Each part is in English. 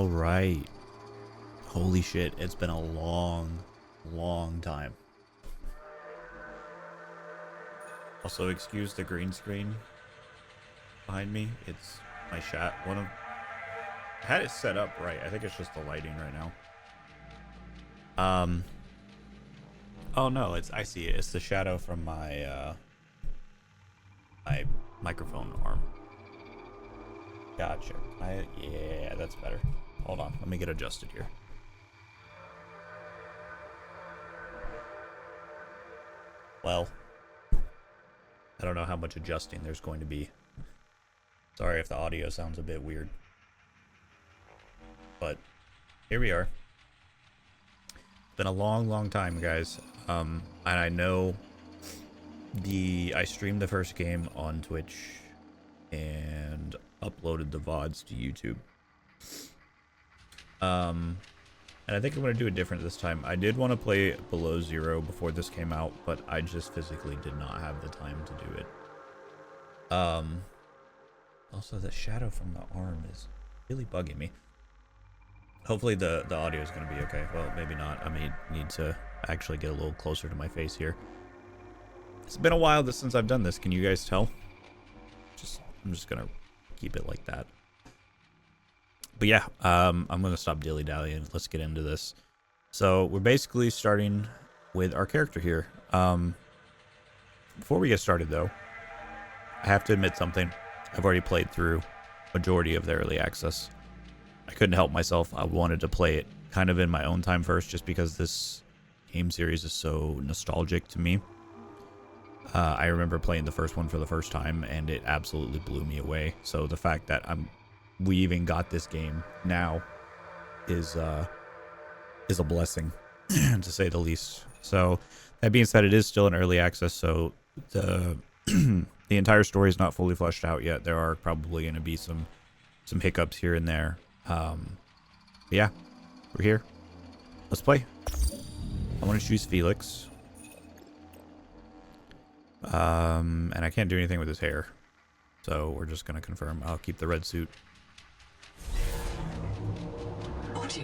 All right. Holy shit, it's been a long time. Also, excuse the green screen behind me. It's my chat. I had it set up right. I think it's just the lighting right now. Oh no, I see it. It's the shadow from my my microphone arm. Gotcha. Yeah, that's better. Hold on, let me get adjusted here. Well, I don't know how much adjusting there's going to be. Sorry if the audio sounds a bit weird. But here we are. It's been a long time, guys. And I know I streamed the first game on Twitch and uploaded the VODs to YouTube. And I think I'm going to do it different this time. I did want to play Below Zero before this came out, but I just physically did not have the time to do it. Also, the shadow from the arm is really bugging me. Hopefully the audio is going to be okay. Well, maybe not. I may need to actually get a little closer to my face here. It's been a while since I've done this. Can you guys tell? I'm just going to keep it like that. But yeah, I'm going to stop dilly-dallying. Let's get into this. So we're basically starting with our character here. Before we get started, though, I have to admit something. I've already played through majority of the early access. I couldn't help myself. I wanted to play it kind of in my own time first, just because this game series is so nostalgic to me. I remember playing the first one for the first time, and it absolutely blew me away. So the fact that we even got this game now is a blessing, to say the least. So that being said, it is still in early access, so the the entire story is not fully fleshed out yet. There are probably going to be some hiccups here and there. Yeah, we're here. Let's play. I want to choose Felix. And I can't do anything with his hair, so we're just going to confirm. I'll keep the red suit.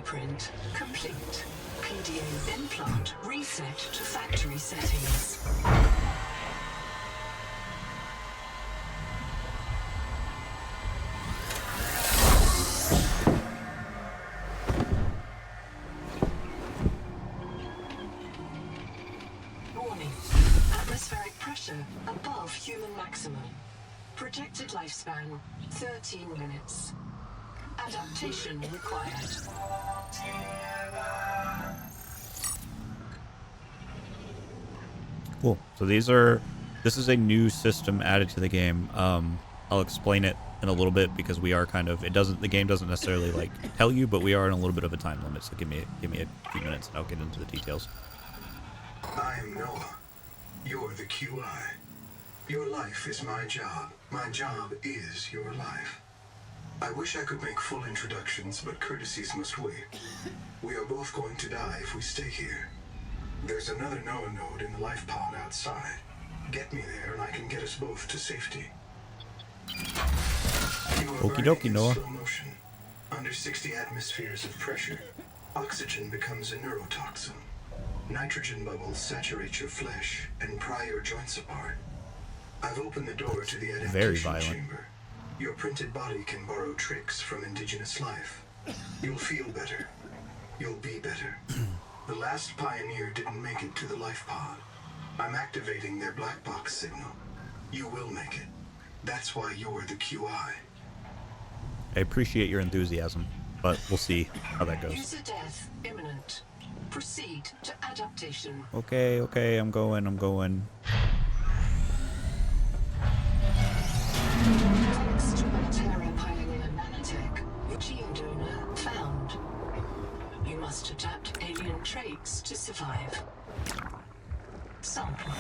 Print complete. PDA implant reset to factory settings. Warning. Atmospheric pressure above human maximum. Projected lifespan 13 minutes. Adaptation required. Cool. So this is a new system added to the game. I'll explain it in a little bit because we are the game doesn't necessarily like tell you, but we are in a little bit of a time limit. So give me a few minutes and I'll get into the details. I am Noah. You're the QI. Your life is my job. My job is your life. I wish I could make full introductions, but courtesies must wait. We are both going to die if we stay here. There's another Noah node in the life pod outside. Get me there and I can get us both to safety. Okie dokie, Noah. Slow motion. Under 60 atmospheres of pressure, oxygen becomes a neurotoxin. Nitrogen bubbles saturate your flesh and pry your joints apart. I've opened the door to the adaptation chamber. Your printed body can borrow tricks from indigenous life. You'll feel better. You'll be better. The last pioneer didn't make it to the life pod. I'm activating their black box signal. You will make it. That's why you're the QI. I appreciate your enthusiasm, but we'll see how that goes. User death imminent. Proceed to adaptation. Okay, I'm going. Terra Pioneer Nanotech. Gene donor found. You must adapt alien traits to survive. Sample.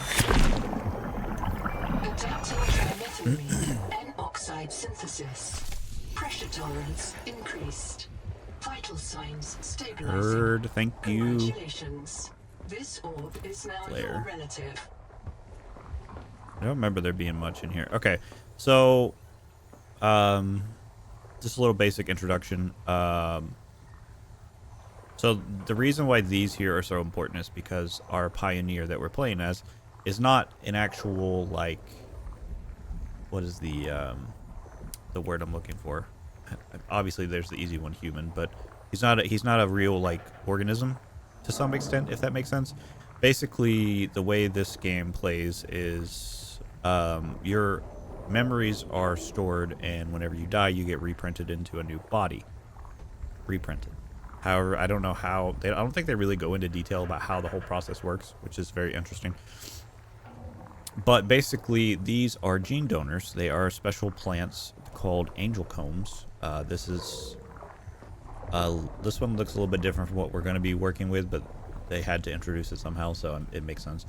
Adapting trimethylamine N-oxide synthesis. Pressure tolerance increased. Vital signs stabilizing. Heard, thank you. Congratulations. This orb is now your relative. I don't remember there being much in here. Okay, so just a little basic introduction. So the reason why these here are so important is because our pioneer that we're playing as is not an actual, like, what is the word I'm looking for? Obviously there's the easy one, human, but he's not a real, like, organism to some extent, if that makes sense. Basically, the way this game plays is your memories are stored, and whenever you die, you get reprinted into a new body. Reprinted. However, I don't know how. I don't think they really go into detail about how the whole process works, which is very interesting. But basically, these are gene donors. They are special plants called angel combs. This one looks a little bit different from what we're going to be working with, but they had to introduce it somehow, so it makes sense.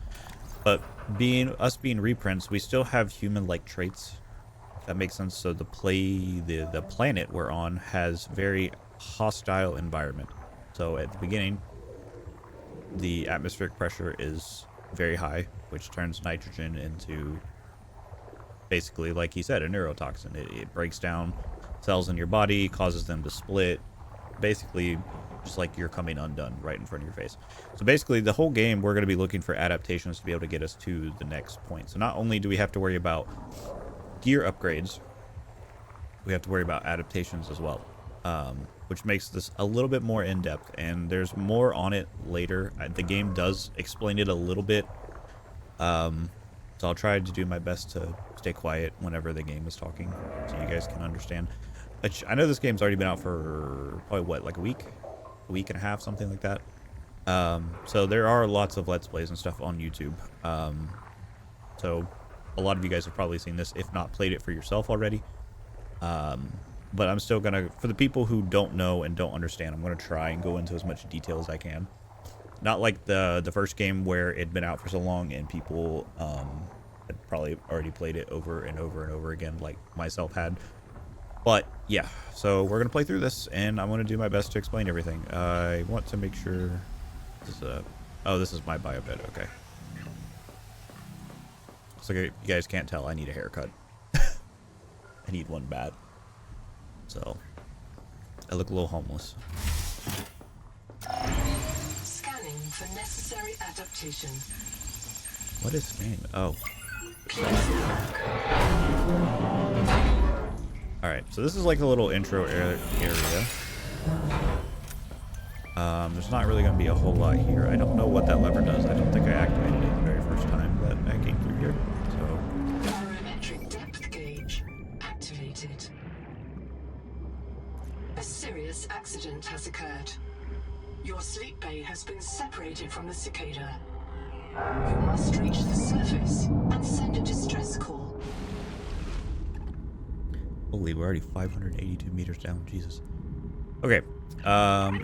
But being reprints, we still have human-like traits. If that makes sense. So the planet we're on has very hostile environment. So at the beginning, the atmospheric pressure is very high, which turns nitrogen into, basically, like he said, a neurotoxin. It breaks down cells in your body, causes them to split, basically just like you're coming undone right in front of your face. So basically, the whole game, we're going to be looking for adaptations to be able to get us to the next point. So not only do we have to worry about gear upgrades, we have to worry about adaptations as well, which makes this a little bit more in-depth, and there's more on it later. The game does explain it a little bit, so I'll try to do my best to stay quiet whenever the game is talking so you guys can understand. I know this game's already been out for probably, what, like a week and a half, something like that. So there are lots of Let's Plays and stuff on YouTube. So a lot of you guys have probably seen this, if not played it for yourself already. But I'm still gonna, for the people who don't know and don't understand, I'm gonna try and go into as much detail as I can. Not like the first game where it'd been out for so long and people had probably already played it over and over and over again, like myself had. But yeah, so we're gonna play through this, and I'm gonna do my best to explain everything. I want to make sure this is this is my bio bed. Okay. So you guys can't tell, I need a haircut. I need one bad. So I look a little homeless. Scanning for necessary adaptation. What is scanning? Oh. Alright, so this is like a little intro area. There's not really going to be a whole lot here. I don't know what that lever does. I don't think I activated it the very first time that I came through here. So Barometric depth gauge activated. A serious accident has occurred. Your sleep bay has been separated from the cicada. You must reach the surface and send a distress call. holy, we're already 582 meters down. Jesus. Okay.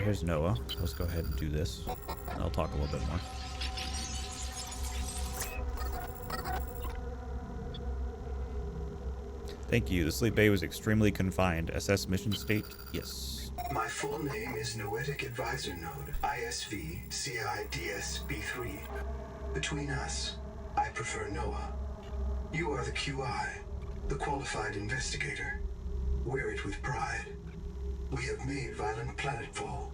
Here's Noah. Let's go ahead and do this. I'll talk a little bit more. Thank you. The sleep bay was extremely confined. Assess mission state? Yes. My full name is Noetic Advisor Node, ISV CIDS B3. Between us, I prefer Noah. You are the QI, the qualified investigator. Wear it with pride. We have made violent planetfall.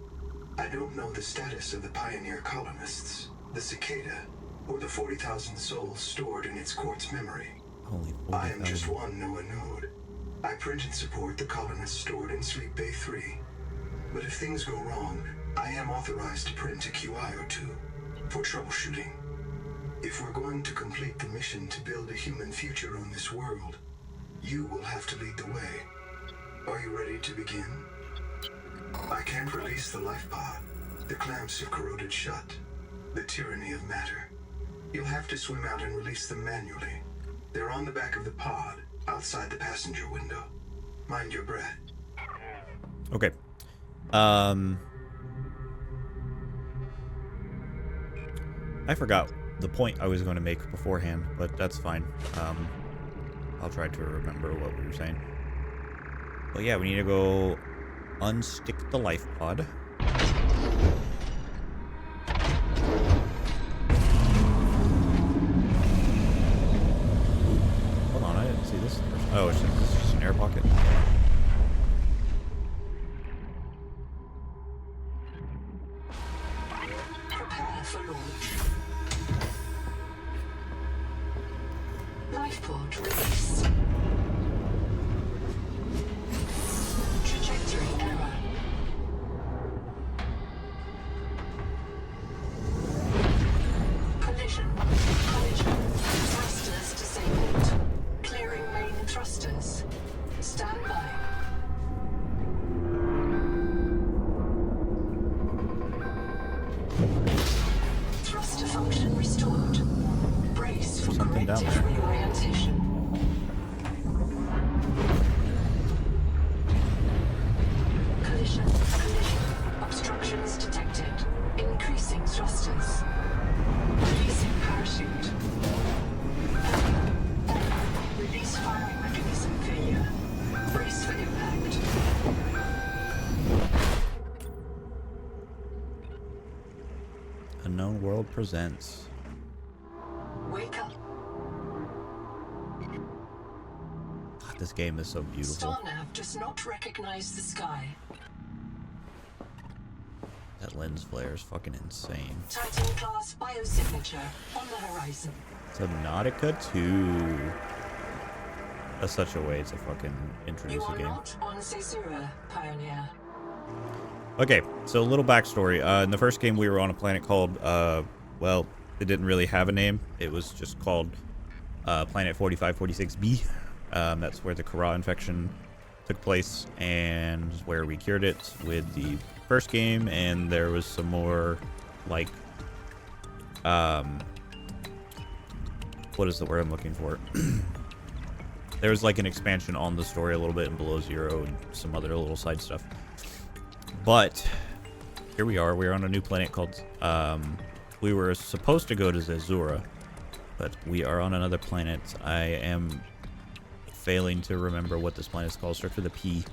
I don't know the status of the pioneer colonists, the cicada, or the 40,000 souls stored in its quartz memory. Holy 40,000. I am just one Noah node. I print and support the colonists stored in Sleep Bay 3. But if things go wrong, I am authorized to print a QI or two for troubleshooting. If we're going to complete the mission to build a human future on this world, you will have to lead the way. Are you ready to begin? I can't release the life pod. The clamps have corroded shut. The tyranny of matter. You'll have to swim out and release them manually. They're on the back of the pod, outside the passenger window. Mind your breath. Okay. I forgot the point I was going to make beforehand, but that's fine. I'll try to remember what we were saying. But yeah, we need to go unstick the life pod. Hold on, I didn't see this first. Oh, it's just an air pocket. Spaceport release. Trajectory error. Collision. Thrusters disabled. Clearing main thrusters. Stand by. Thruster function restored. Brace for Something down corrective there. reorientation. Collision. Obstructions detected. Increasing thrusters. Releasing parachute. Release firing mechanism failure. Brace for impact. Unknown World presents. Wake up. God, this game is so beautiful. Starnav does not recognize the sky. That lens flare is fucking insane. Titan class biosignature on the horizon. Subnautica 2. That's such a way to fucking You introduce a are game. not on Caesura, Pioneer. Okay, so a little backstory. In the first game, we were on a planet called, well, it didn't really have a name. It was just called Planet 4546b. That's where the Kara infection took place and where we cured it with the first game. And there was some more, like, what is the word I'm looking for? There was like an expansion on the story a little bit in Below Zero and some other little side stuff. But here we are. We're on a new planet called, we were supposed to go to Zazura, but we are on another planet. I am failing to remember what this planet is called. Starts with a P.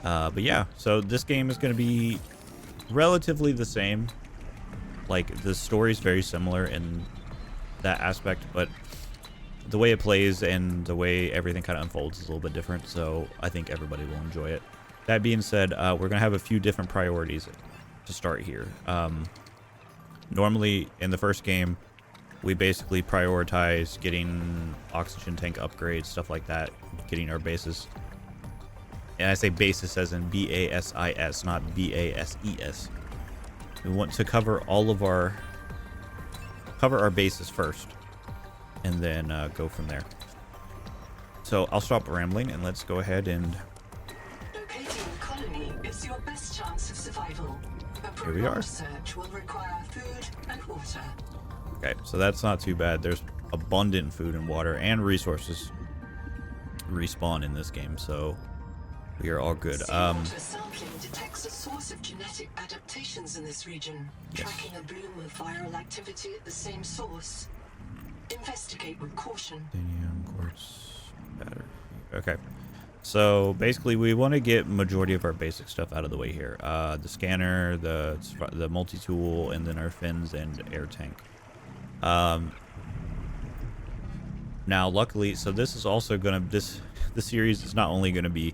But yeah, so this game is going to be relatively the same. Like, the story's very similar in that aspect, but the way it plays and the way everything kind of unfolds is a little bit different, so I think everybody will enjoy it. That being said, we're going to have a few different priorities to start here. Normally, in the first game, we basically prioritize getting oxygen tank upgrades, stuff like that, getting our bases. And I say basis as in B-A-S-I-S, not B-A-S-E-S. We want to cover all of our bases first, and then go from there. So I'll stop rambling and let's go ahead and Locating the colony is your best chance of survival. A Here we are. prolonged search will require food and water. okay, so that's not too bad. There's abundant food and water and resources respawn in this game, so we are all good. Seawater sampling detects a source of genetic adaptations in this region, Yes. tracking a bloom of viral activity at the same source. Investigate with caution. Titanium, quartz, battery. Okay. So basically, we want to get majority of our basic stuff out of the way here. The scanner, the multi-tool, and then our fins and air tank. Now, luckily, so this is also gonna this series is not only gonna be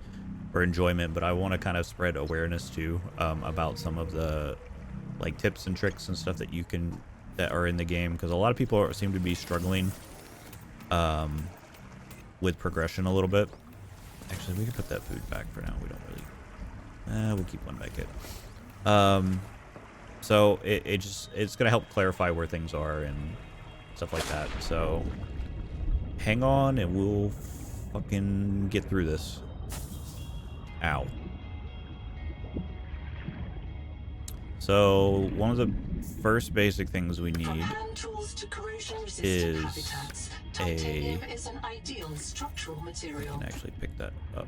for enjoyment, but I want to kind of spread awareness too about some of the like tips and tricks and stuff that are in the game, because a lot of people seem to be struggling with progression a little bit. Actually, we can put that food back for now. We don't really. We'll keep one back in. So it's gonna help clarify where things are and stuff like that. So hang on, and we'll fucking get through this. Ow. So one of the first basic things we From need hand tools to corrosion-resistant is habitats, titanium is an ideal structural material. can actually pick that up.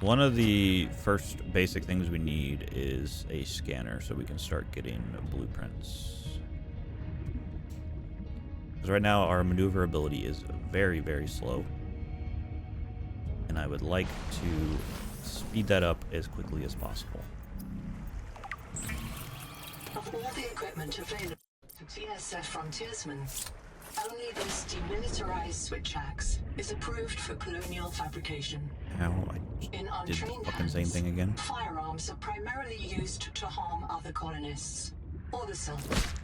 One of the first basic things we need is a scanner so we can start getting blueprints. Because right now our maneuverability is very, very slow. And I would like to speed that up as quickly as possible. Of all the equipment available to TSF frontiersmen, only this demilitarized switch axe is approved for colonial fabrication. How I In did the untrained fucking same hands, thing again. firearms are primarily used to harm other colonists or the self.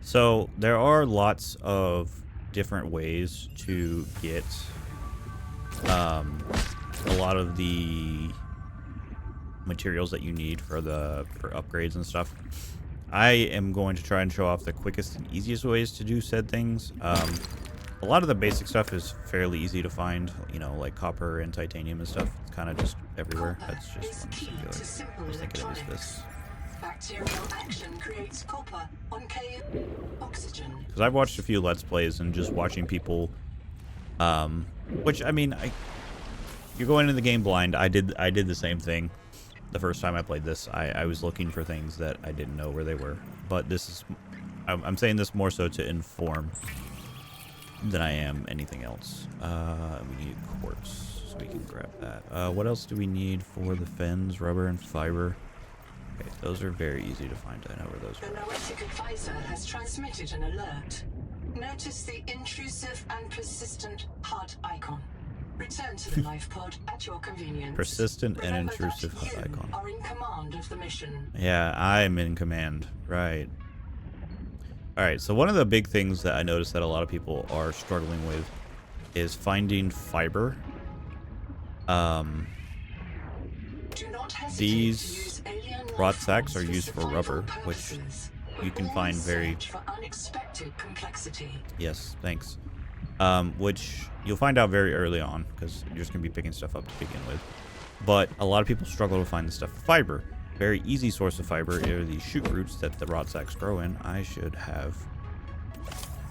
So there are lots of different ways to get a lot of the materials that you need for upgrades and stuff. I am going to try and show off the quickest and easiest ways to do said things. A lot of the basic stuff is fairly easy to find, you know, like copper and titanium and stuff. It's kind of just everywhere. That's just one singular. I was thinking it was this. Bacterial action creates copper on oxygen. Because I've watched a few Let's Plays and just watching people, which I mean, you're going into the game blind. I did the same thing. The first time I played this, I was looking for things that I didn't know where they were. But this is, I'm saying this more so to inform than I am anything else. We need quartz, so we can grab that. What else do we need for the fins? Rubber and fiber. Okay, those are very easy to find. I know where those The are. Noetic advisor has transmitted an alert. Notice the intrusive and persistent HUD icon. Return to the life pod at your convenience. Persistent and Remember intrusive that HUD icon. You are in command of the mission. Yeah, I'm in command. Right. Alright, so one of the big things that I noticed that a lot of people are struggling with is finding fiber. Do not hesitate These to use alien life rot sacks are forms for used for survival rubber, which purposes. you can Always find very... search for unexpected complexity. Yes, thanks. Which you'll find out very early on, because you're just going to be picking stuff up to begin with. But a lot of people struggle to find the stuff for fiber. Very easy source of fiber are these shoot roots that the rot sacks grow in. I should have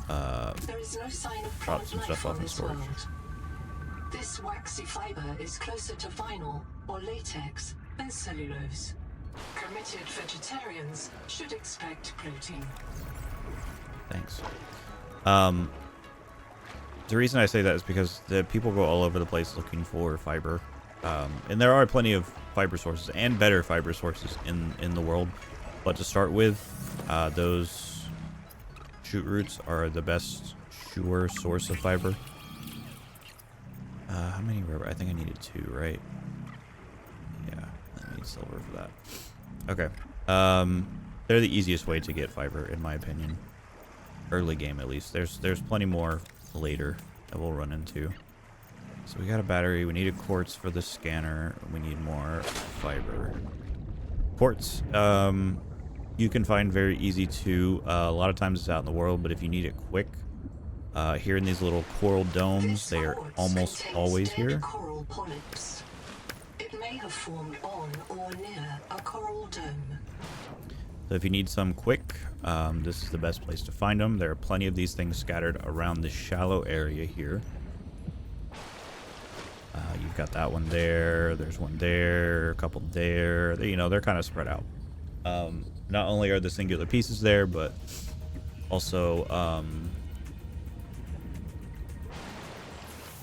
There is no sign of drop plant some life stuff off on in this storage. world. This waxy fiber is closer to vinyl or latex than cellulose. Committed vegetarians should expect protein. Thanks. The reason I say that is because the people go all over the place looking for fiber. And there are plenty of fiber sources and better fiber sources in the world. But to start with, those shoot roots are the best sure source of fiber. How many rubber? I think I needed 2, right? Yeah, I need silver for that. Okay. They're the easiest way to get fiber, in my opinion. Early game, at least. There's plenty more later that we'll run into. So we got a battery. We need a quartz for the scanner. We need more fiber. Quartz, you can find very easy too. A lot of times it's out in the world, but if you need it quick, here in these little coral domes, they are almost always here. Coral polyps. It may have formed on or near a coral dome. So if you need some quick, this is the best place to find them. There are plenty of these things scattered around this shallow area here. You've got that one there. There's one there. A couple there. You know, they're kind of spread out. Not only are the singular pieces there, but also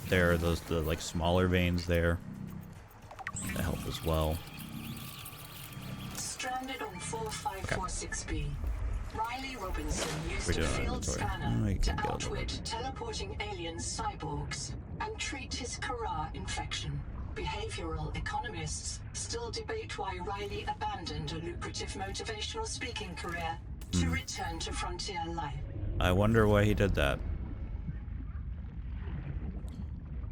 there are the like smaller veins there that help as well. Stranded on 4546B. Riley Robinson used We're a doing field inventory. scanner Oh, you to can get a outwit teleporting alien cyborgs and treat his Kara infection. Behavioral economists still debate why Riley abandoned a lucrative motivational speaking career to return to frontier life. I wonder why he did that.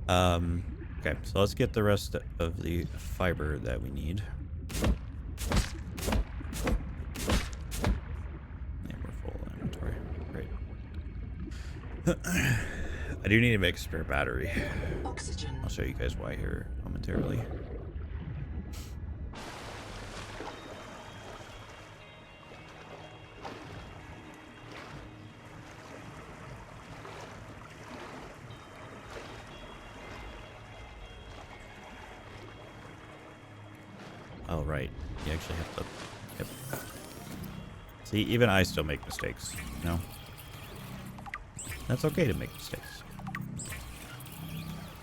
Okay, so let's get the rest of the fiber that we need. Yeah, we're full inventory. Great. I do need to make a spare battery. Oxygen. I'll show you guys why here momentarily. Oh, right. You actually have to... Yep. See, even I still make mistakes, you know? That's okay to make mistakes.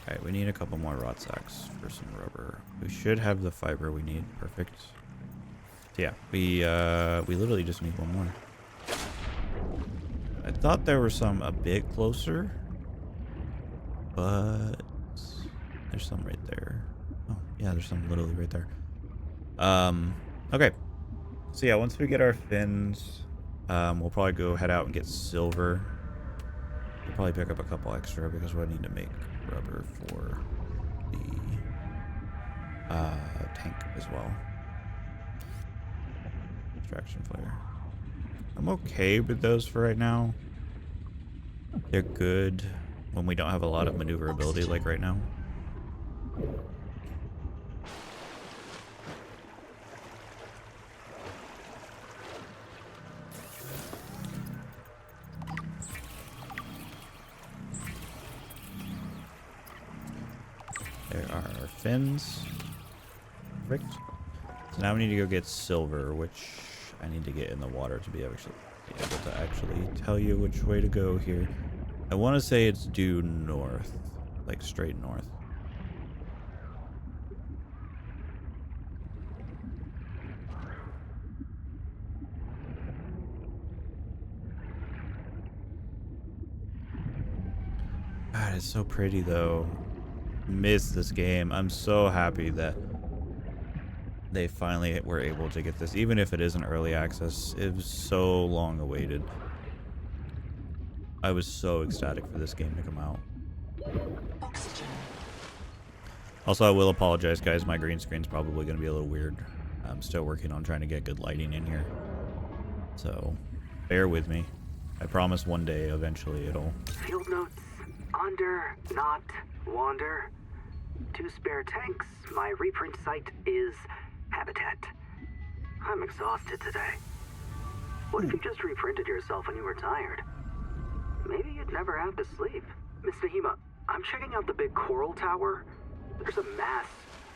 Alright, we need a couple more rot sacks for some rubber. We should have the fiber we need. Perfect. So yeah, we literally just need one more. I thought there were some a bit closer, but there's some right there. Oh, yeah, there's some literally right there. Okay. So yeah, once we get our fins, We'll probably go head out and get silver. We'll probably pick up a couple extra because we need to make rubber for the tank as well. Extraction flare. I'm okay with those for right now. They're good when we don't have a lot of maneuverability like right now. There are our fins. Perfect. So now we need to go get silver, which I need to get in the water to be able to actually tell you which way to go here. I want to say it's due north, like straight north. God, it's so pretty though. Miss this game. I'm so happy that they finally were able to get this, even if it isn't early access. It was so long awaited. I was so ecstatic for this game to come out. Oxygen. Also, I will apologize, guys. My green screen's probably going to be a little weird. I'm still working on trying to get good lighting in here. So, bear with me. I promise one day, eventually, it'll... Field notes. Under, not, wander. 2 spare tanks. My reprint site is Habitat. I'm exhausted today. What if you just reprinted yourself when you were tired? Maybe you'd never have to sleep. Miss Nahima, I'm checking out the big coral tower. There's a mass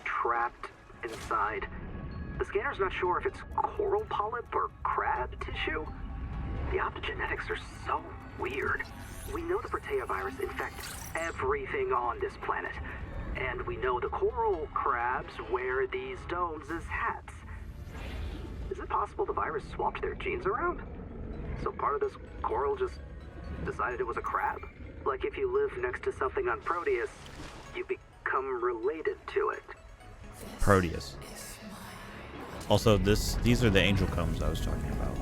trapped inside. The scanner's not sure if it's coral polyp or crab tissue. The optogenetics are so weird. We know the Protea virus infects everything on this planet. And we know the coral crabs wear these domes as hats. Is it possible the virus swapped their genes around? So part of this coral just decided it was a crab? Like if you live next to something on Proteus, you become related to it. Proteus. Also, these are the angel combs I was talking about.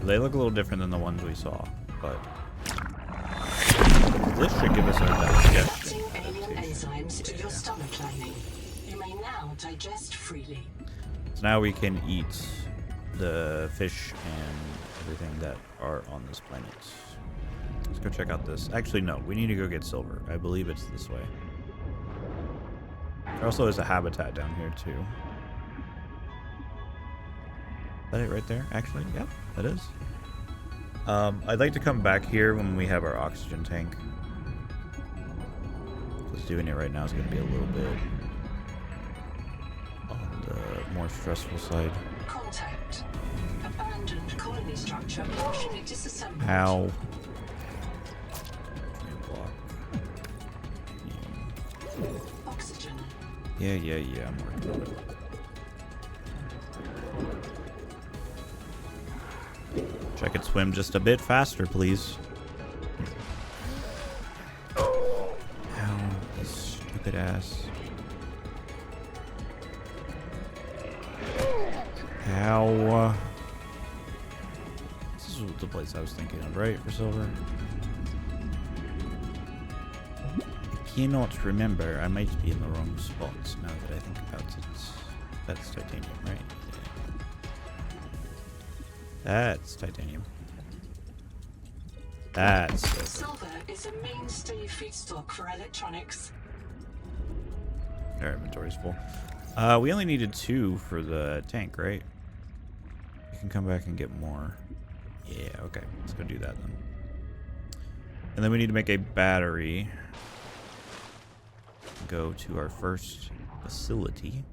They look a little different than the ones we saw, but this should give us our digestion. Alien enzymes to your stomach lining. You may now digest freely. So now we can eat the fish and everything that are on this planet. Let's go check out this. Actually, no, we need to go get silver. I believe it's this way. There also is a habitat down here too. Is that it right there? Actually, yep, that is. I'd like to come back here when we have our oxygen tank. Because doing it right now is going to be a little bit on the more stressful side. Contact. Abandoned colony structure partially disassembled. How? Oxygen. Yeah, I'm working on it. Wish I could swim just a bit faster, please. Ow, this stupid ass. Ow. This is the place I was thinking of, right, for silver? I cannot remember. I might be in the wrong spots now that I think about it. That's titanium, right? That's titanium. That's silver. Silver is a mainstay feedstock for electronics. Our inventory's full. We only needed 2 for the tank, right? We can come back and get more. Yeah, okay. Let's go do that then. And then we need to make a battery. Go to our first facility.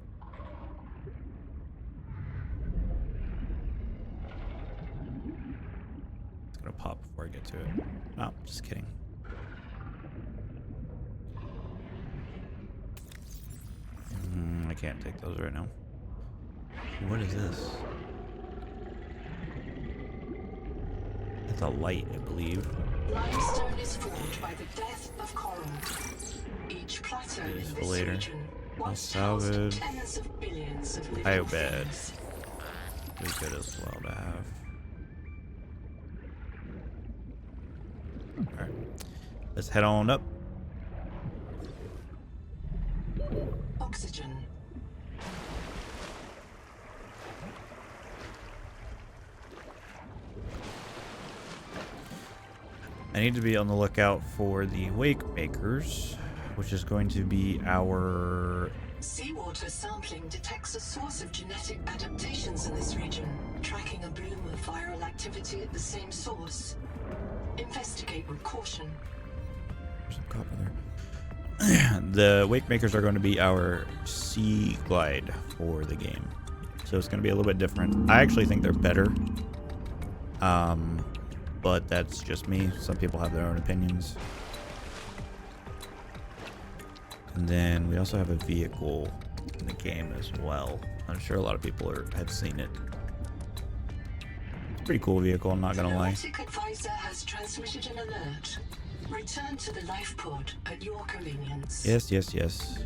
It's gonna pop before I get to it. Oh, just kidding. I can't take those right now. What is this? It's a light, I believe. Limestone is formed by the death of coral. Each plateau in this later. region once salvage. housed tens of billions of living Biobed. things. Be good as well to have. let's head on up. Oxygen. I need to be on the lookout for the Wake Makers, which is going to be our... Seawater sampling detects a source of genetic adaptations in this region, tracking a bloom of viral activity at the same source. Investigate with caution. There's some copper there. The Wake Makers are going to be our Sea Glide for the game. So it's going to be a little bit different. I actually think they're better. But that's just me. Some people have their own opinions. And then we also have a vehicle in the game as well. I'm sure a lot of people have seen it. It's a pretty cool vehicle, I'm not gonna lie. The Nautic Advisor has transmitted an alert. Return to the life pod at your convenience. Yes, yes, yes.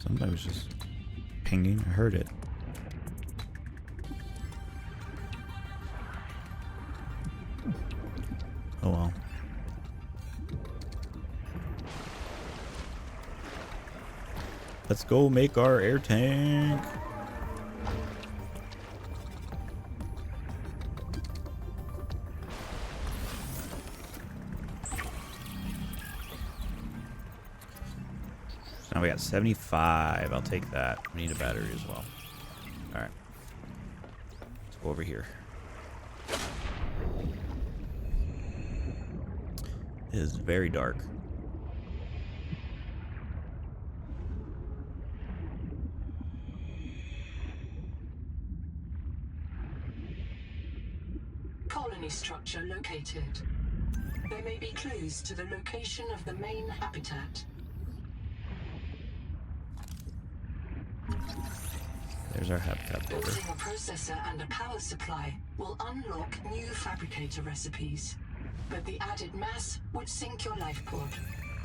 Somebody was just pinging. I heard it. Oh well. Let's go make our air tank. Now we got 75. I'll take that. We need a battery as well. Alright. Let's go over here. It is very dark. Colony structure located. There may be clues to the location of the main habitat. There's our habitat builder. Building a processor and a power supply will unlock new fabricator recipes. But the added mass would sink your life pod.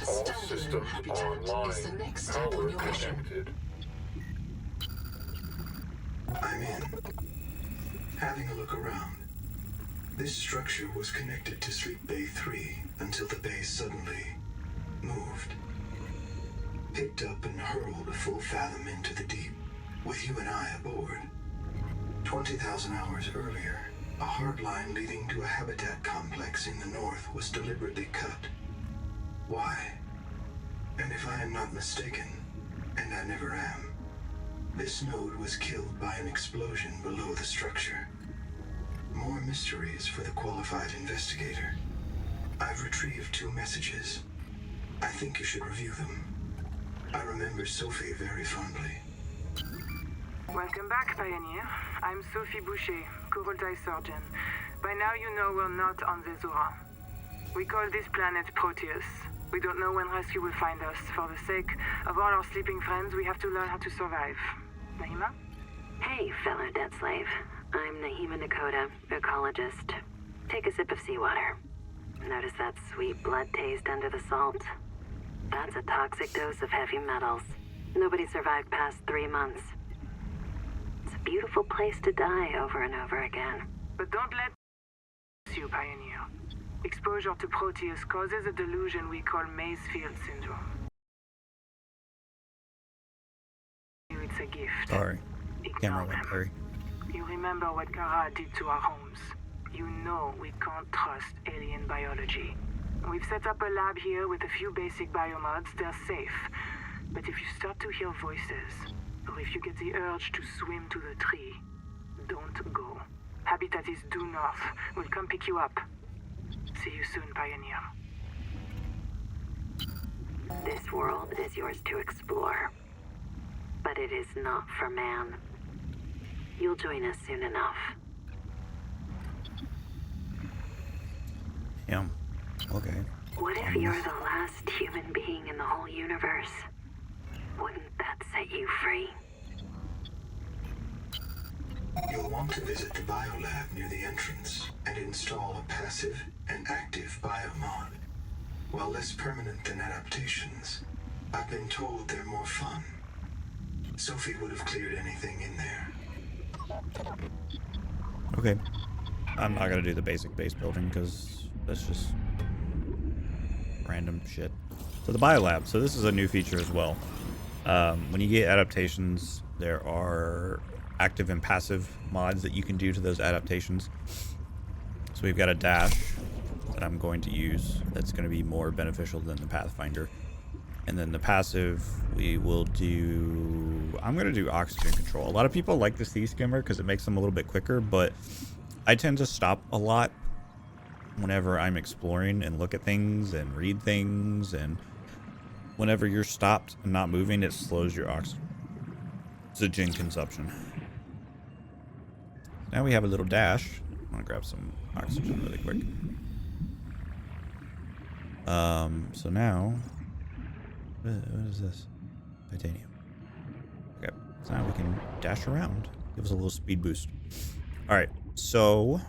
A All standalone systems habitat online. is the next step Power on your mission. connected. I'm in. Having a look around. This structure was connected to Sleep Bay 3 until the bay suddenly moved. Picked up and hurled a full fathom into the deep, with you and I aboard. 20,000 hours earlier, a hard line leading to a habitat complex in the north was deliberately cut. Why? And if I am not mistaken, and I never am, this node was killed by an explosion below the structure. More mysteries for the qualified investigator. I've retrieved 2 messages. I think you should review them. I remember Sophie very fondly. Welcome back, Pioneer. I'm Sophie Boucher, Kurultai surgeon. By now you know we're not on the Zora. We call this planet Proteus. We don't know when rescue will find us. For the sake of all our sleeping friends, we have to learn how to survive. Naima? Hey, fellow dead slave. I'm Naima Nakota, ecologist. Take a sip of seawater. Notice that sweet blood taste under the salt? That's a toxic dose of heavy metals. Nobody survived past 3 months. It's a beautiful place to die over and over again. But don't let you, Pioneer. Exposure to Proteus causes a delusion we call Maysfield syndrome. It's a gift. Sorry. Ignore Camera went them. blurry. You remember what Kara did to our homes. You know we can't trust alien biology. We've set up a lab here with a few basic biomods. They're safe. But if you start to hear voices, or if you get the urge to swim to the tree, don't go. Habitat is due north. We'll come pick you up. See you soon, Pioneer. This world is yours to explore. But it is not for man. You'll join us soon enough. Yeah. Okay. What if you're the last human being in the whole universe? Wouldn't that set you free? You'll want to visit the biolab near the entrance and install a passive and active biomod. While less permanent than adaptations, I've been told they're more fun. Sophie would have cleared anything in there. Okay. I'm not going to do the basic base building because that's just random shit. So the biolab. So this is a new feature as well. When you get adaptations, there are active and passive mods that you can do to those adaptations. So we've got a dash that I'm going to use that's going to be more beneficial than the Pathfinder. And then the passive, we will do... I'm going to do oxygen control. A lot of people like the Sea Skimmer because it makes them a little bit quicker, but I tend to stop a lot whenever I'm exploring and look at things and read things. And whenever you're stopped and not moving, it slows your oxygen consumption. Now we have a little dash. I'm going to grab some oxygen really quick. So now... What is this? Titanium. Okay, so now we can dash around. Give us a little speed boost. Alright, so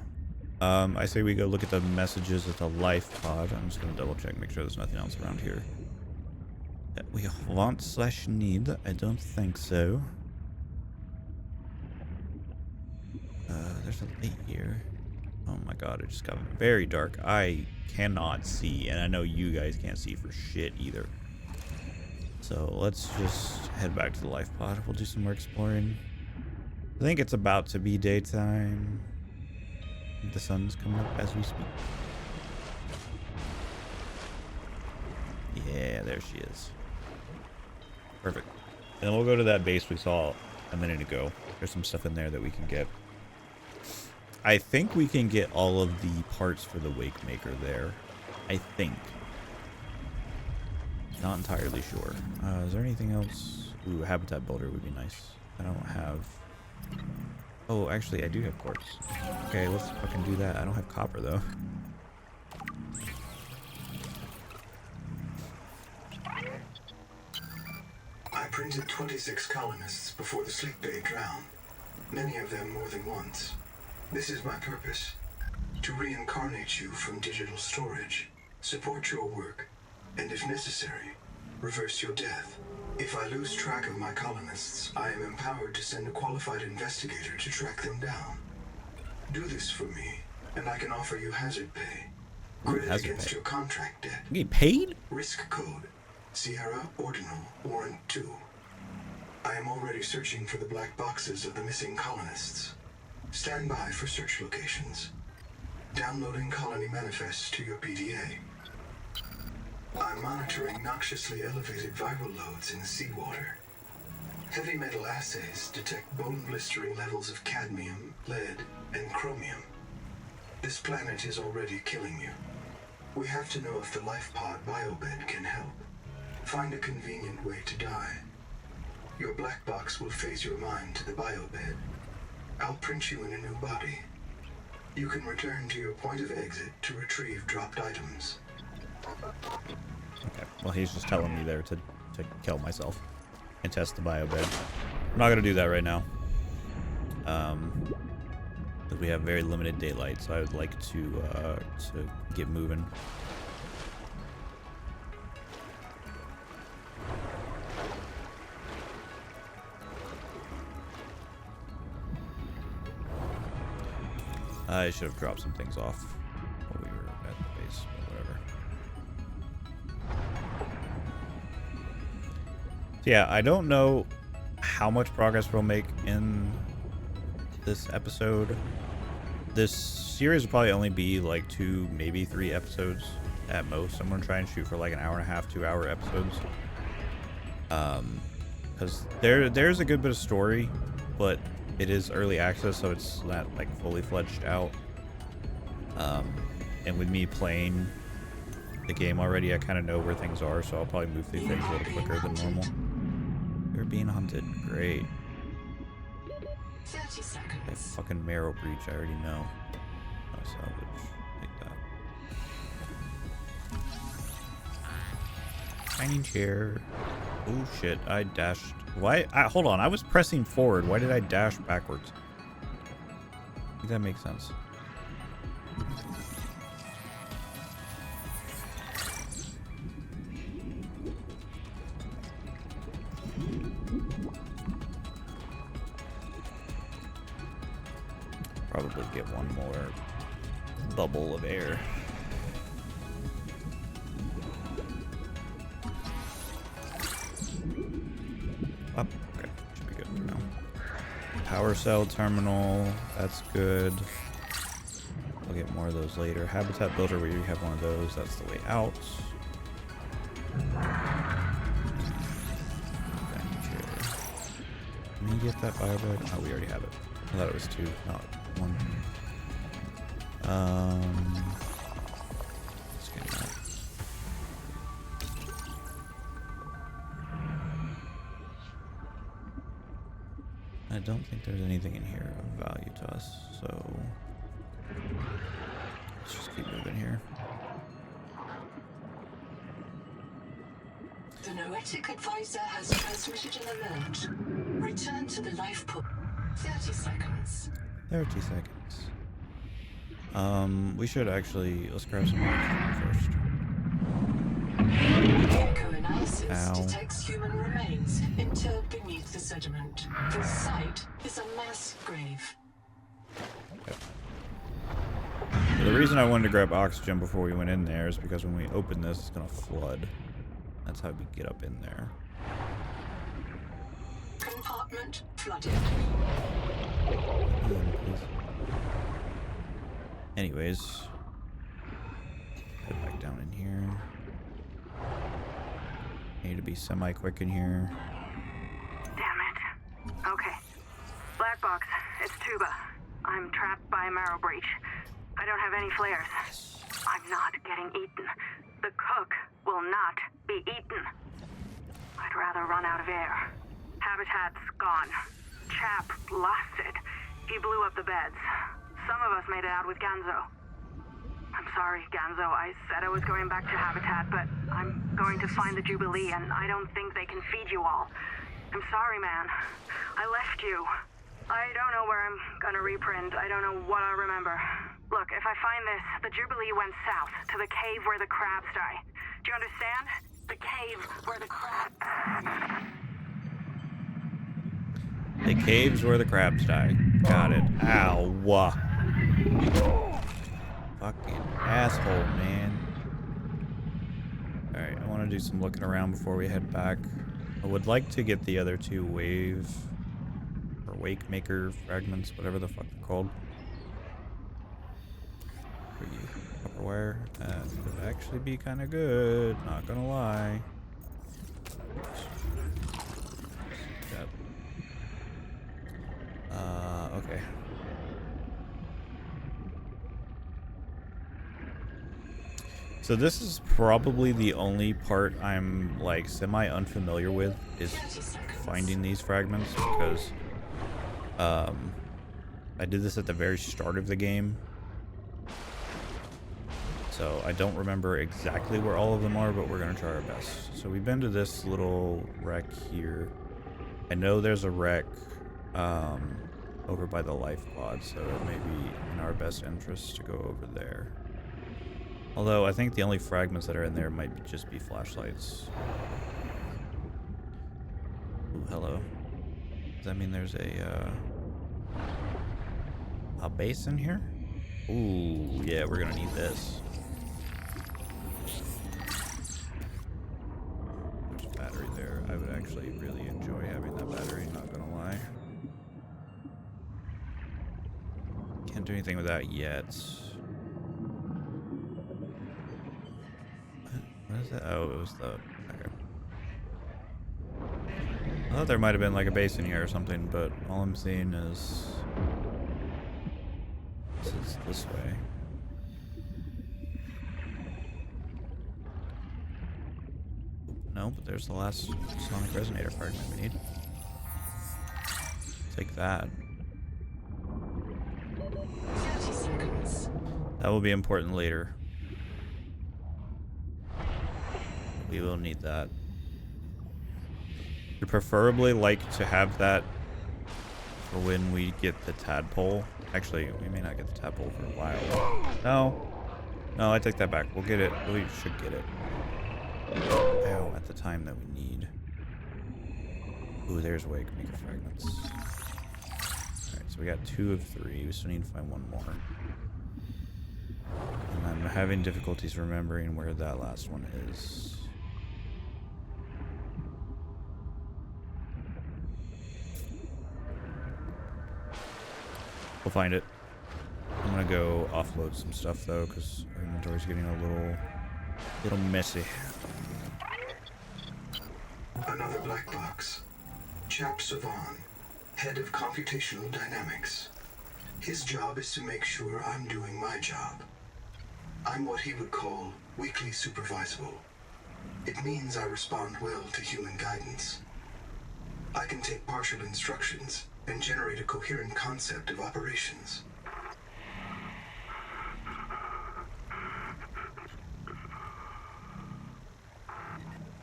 I say we go look at the messages at the life pod. I'm just gonna double check, make sure there's nothing else around here that we want/need. I don't think so. There's a light here. Oh my god, it just got very dark. I cannot see, and I know you guys can't see for shit either. So let's just head back to the life pod. We'll do some more exploring. I think it's about to be daytime. The sun's coming up as we speak. Yeah, there she is. Perfect. And we'll go to that base we saw a minute ago. There's some stuff in there that we can get. I think we can get all of the parts for the Wake Maker there. I think. Not entirely sure. Is there anything else? Ooh, habitat builder would be nice. I don't have... Oh, actually, I do have quartz. Okay, let's fucking do that. I don't have copper, though. I printed 26 colonists before the Sleep Bay drowned. Many of them more than once. This is my purpose. To reincarnate you from digital storage, support your work, and if necessary, reverse your death. If I lose track of my colonists, I am empowered to send a qualified investigator to track them down. Do this for me, and I can offer you hazard pay. Credit against your contract debt. You get paid? Risk code, Sierra Ordinal Warrant 2. I am already searching for the black boxes of the missing colonists. Stand by for search locations. Downloading colony manifests to your PDA. I'm monitoring noxiously elevated viral loads in the seawater. Heavy metal assays detect bone-blistering levels of cadmium, lead, and chromium. This planet is already killing you. We have to know if the life pod biobed can help. Find a convenient way to die. Your black box will phase your mind to the biobed. I'll print you in a new body. You can return to your point of exit to retrieve dropped items. Okay, well he's just telling me there to kill myself and test the biobed. I'm not gonna do that right now. Because we have very limited daylight, so I would like to get moving. I should have dropped some things off while we were at the base, but whatever. So yeah, I don't know how much progress we'll make in this episode. This series will probably only be like 2, maybe 3 episodes at most. I'm gonna try and shoot for like an hour and a half, 2-hour episodes. Because there's a good bit of story, but it is early access, so it's not like fully fledged out. And with me playing the game already, I kind of know where things are, so I'll probably move through things a little quicker than normal. You're being hunted. Great. 30 seconds. That fucking marrow breach, I already know. Oh, salvage. Take that. Dining chair. Oh shit, I dashed. Why? Hold on, I was pressing forward. Why did I dash backwards? I think that makes sense. Probably get one more bubble of air. Up. Okay, should be good for now. Power cell terminal, that's good. I'll get more of those later. Habitat builder, where you have one of those, that's the way out. Can we get that biobag? Oh, we already have it. I thought it was 2, not 1. Scan that. I don't think there's anything in here of value to us, so let's just keep moving here. The Noetic advisor has transmitted an alert. Return to the life pool. 30 seconds. 30 seconds. We should actually, let's grab some oxygen first. Echo-analysis detects human remains interred beneath the sediment. The site is a mass grave. Okay. So the reason I wanted to grab oxygen before we went in there is because when we open this, it's gonna flood. That's how we get up in there. Compartment flooded. Anyways, head back down in here. Need to be semi-quick in here. Damn it. Okay. Black box. It's Tuba. I'm trapped by a marrow breach. I don't have any flares. I'm not getting eaten. The cook will not be eaten. I'd rather run out of air. Habitat's gone. Chap lost it. He blew up the beds. Some of us made it out with Ganzo. I'm sorry, Ganzo. I said I was going back to Habitat, but I'm going to find the Jubilee, and I don't think they can feed you all. I'm sorry, man. I left you. I don't know where I'm gonna reprint. I don't know what I'll remember. Look, if I find this, the Jubilee went south, to the cave where the crabs die. Do you understand? The cave where the crabs... The caves where the crabs die. Got it. Ow. Fucking asshole, man. Alright, I want to do some looking around before we head back. I would like to get the other 2 wave or wake maker fragments, whatever the fuck they're called. Tupperware. That would actually be kind of good, not gonna lie. Okay. So this is probably the only part I'm like semi-unfamiliar with, is finding these fragments, because I did this at the very start of the game. So I don't remember exactly where all of them are, but we're gonna try our best. So we've been to this little wreck here. I know there's a wreck over by the life pod, so it may be in our best interest to go over there. Although I think the only fragments that are in there might just be flashlights. Ooh, hello. Does that mean there's a base in here? Ooh, yeah, we're gonna need this. There's a battery there. I would actually really enjoy having that battery, not gonna lie. Can't do anything with that yet. What is that? Oh, it was the... Okay. I thought there might have been like a base in here or something, but all I'm seeing is... This is this way. No, but there's the last sonic resonator fragment we need. Take that. 30 seconds. That will be important later. We will need that. We'd preferably like to have that for when we get the tadpole. Actually, we may not get the tadpole for a while. No, I take that back. We'll get it. We should get it. Ow, at the time that we need. Ooh, there's wake maker fragments. Alright, so we got 2 of 3. We still need to find 1 more. And I'm having difficulties remembering where that last one is. We'll find it. I'm gonna go offload some stuff though, because our inventory's getting a little messy. Another black box. Chap Savan, head of computational dynamics. His job is to make sure I'm doing my job. I'm what he would call weakly supervisable. It means I respond well to human guidance. I can take partial instructions and generate a coherent concept of operations.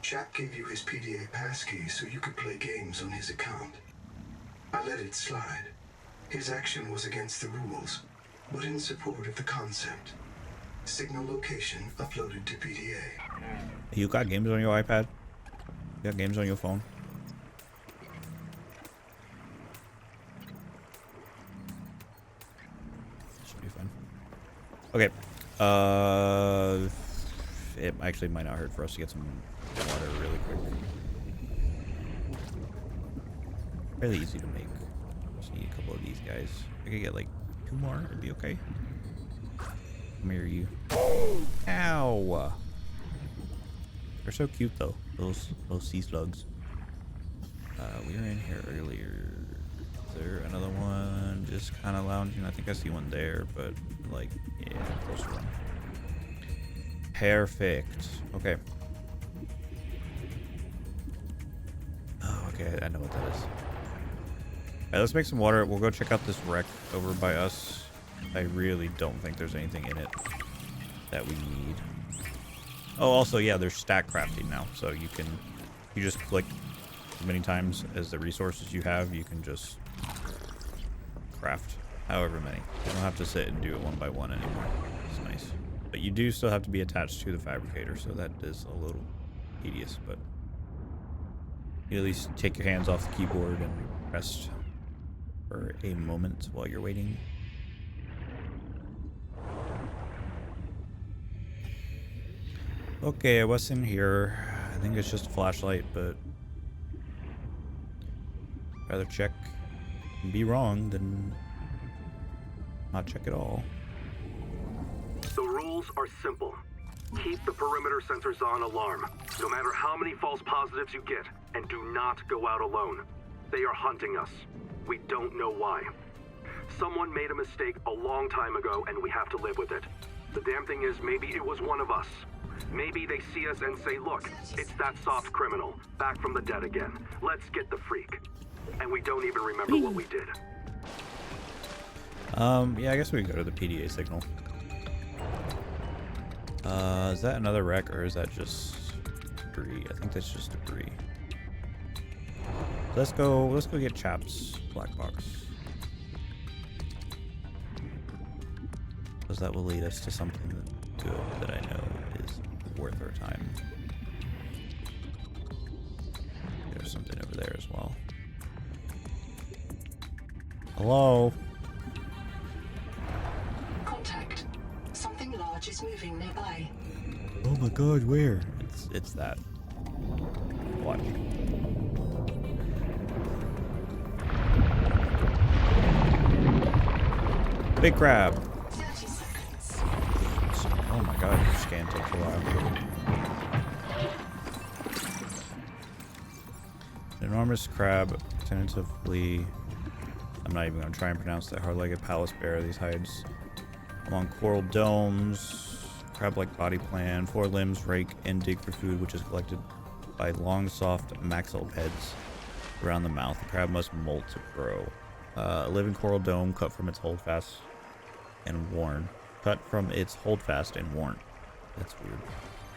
Chap gave you his PDA passkey so you could play games on his account. I let it slide. His action was against the rules, but in support of the concept. Signal location uploaded to PDA. You got games on your iPad? You got games on your phone? Should be fun. Okay. It actually might not hurt for us to get some water really quick. Fairly easy to make. Just need a couple of these guys. I could get like 2 more. It'd be okay. Come here, you. Ow! They're so cute though. Those sea slugs. We were in here earlier. Is there another one just kind of lounging? I think I see one there, but like, yeah, closer one. Perfect. Okay. Oh, okay. I know what that is. Alright, let's make some water. We'll go check out this wreck over by us. I really don't think there's anything in it that we need. Oh, also, yeah, there's stack crafting now. So you just click as many times as the resources you have, you can just craft however many. You don't have to sit and do it one by one anymore. It's nice. But you do still have to be attached to the fabricator, so that is a little tedious, but you at least take your hands off the keyboard and rest for a moment while you're waiting. Okay, what's in here? I think it's just a flashlight, but rather check and be wrong than not check at all. The rules are simple. Keep the perimeter sensors on alarm, no matter how many false positives you get, and do not go out alone. They are hunting us. We don't know why. Someone made a mistake a long time ago, and we have to live with it. The damn thing is, maybe it was one of us. Maybe they see us and say, look, it's that soft criminal, back from the dead again. Let's get the freak. And we don't even remember what we did. Yeah, I guess we can go to the PDA signal. Is that another wreck or is that just debris? I think that's just debris. Let's go get Chap's black box. Because that will lead us to something good that I know is worth our time. There's something over there as well. Hello? Contact. Something large is moving nearby. Oh my god, where? It's that. Watch. Big crab. 30 seconds. Oh my god, this scan takes a while. An enormous crab, tentatively. I'm not even going to try and pronounce that. Hard-legged palace bear. These hides along coral domes. Crab-like body plan. 4 limbs rake and dig for food, which is collected by long, soft maxilled heads around the mouth. The crab must molt to grow. A living coral dome cut from its holdfast and worn. Cut from its holdfast and worn. That's weird.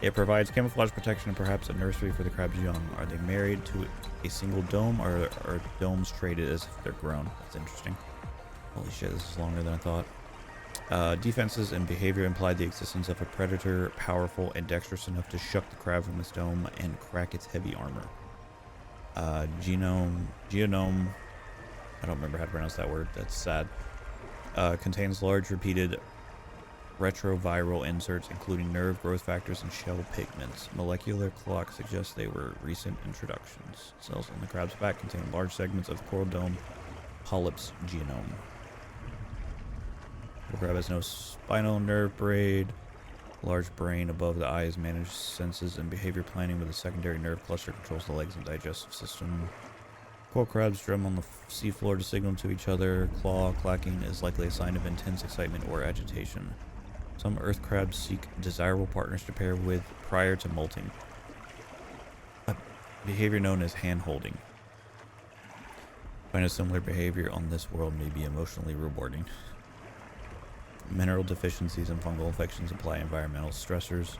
It provides camouflage protection and perhaps a nursery for the crab's young. Are they married to a single dome, or are domes traded as if they're grown? That's interesting. Holy shit, this is longer than I thought. Defenses and behavior imply the existence of a predator powerful and dexterous enough to shuck the crab from its dome and crack its heavy armor. Genome I don't remember how to pronounce that word. That's sad. Contains large repeated retroviral inserts, including nerve growth factors and shell pigments. Molecular clock suggests they were recent introductions. Cells in the crab's back contain large segments of coral dome polyp's genome. The crab has no spinal nerve braid. Large brain above the eyes manages senses and behavior planning, with a secondary nerve cluster controls the legs and digestive system. Coral crabs drum on the seafloor to signal to each other. Claw clacking is likely a sign of intense excitement or agitation. Some earth crabs seek desirable partners to pair with prior to molting. A behavior known as hand-holding. Find a similar behavior on this world may be emotionally rewarding. Mineral deficiencies and fungal infections imply environmental stressors.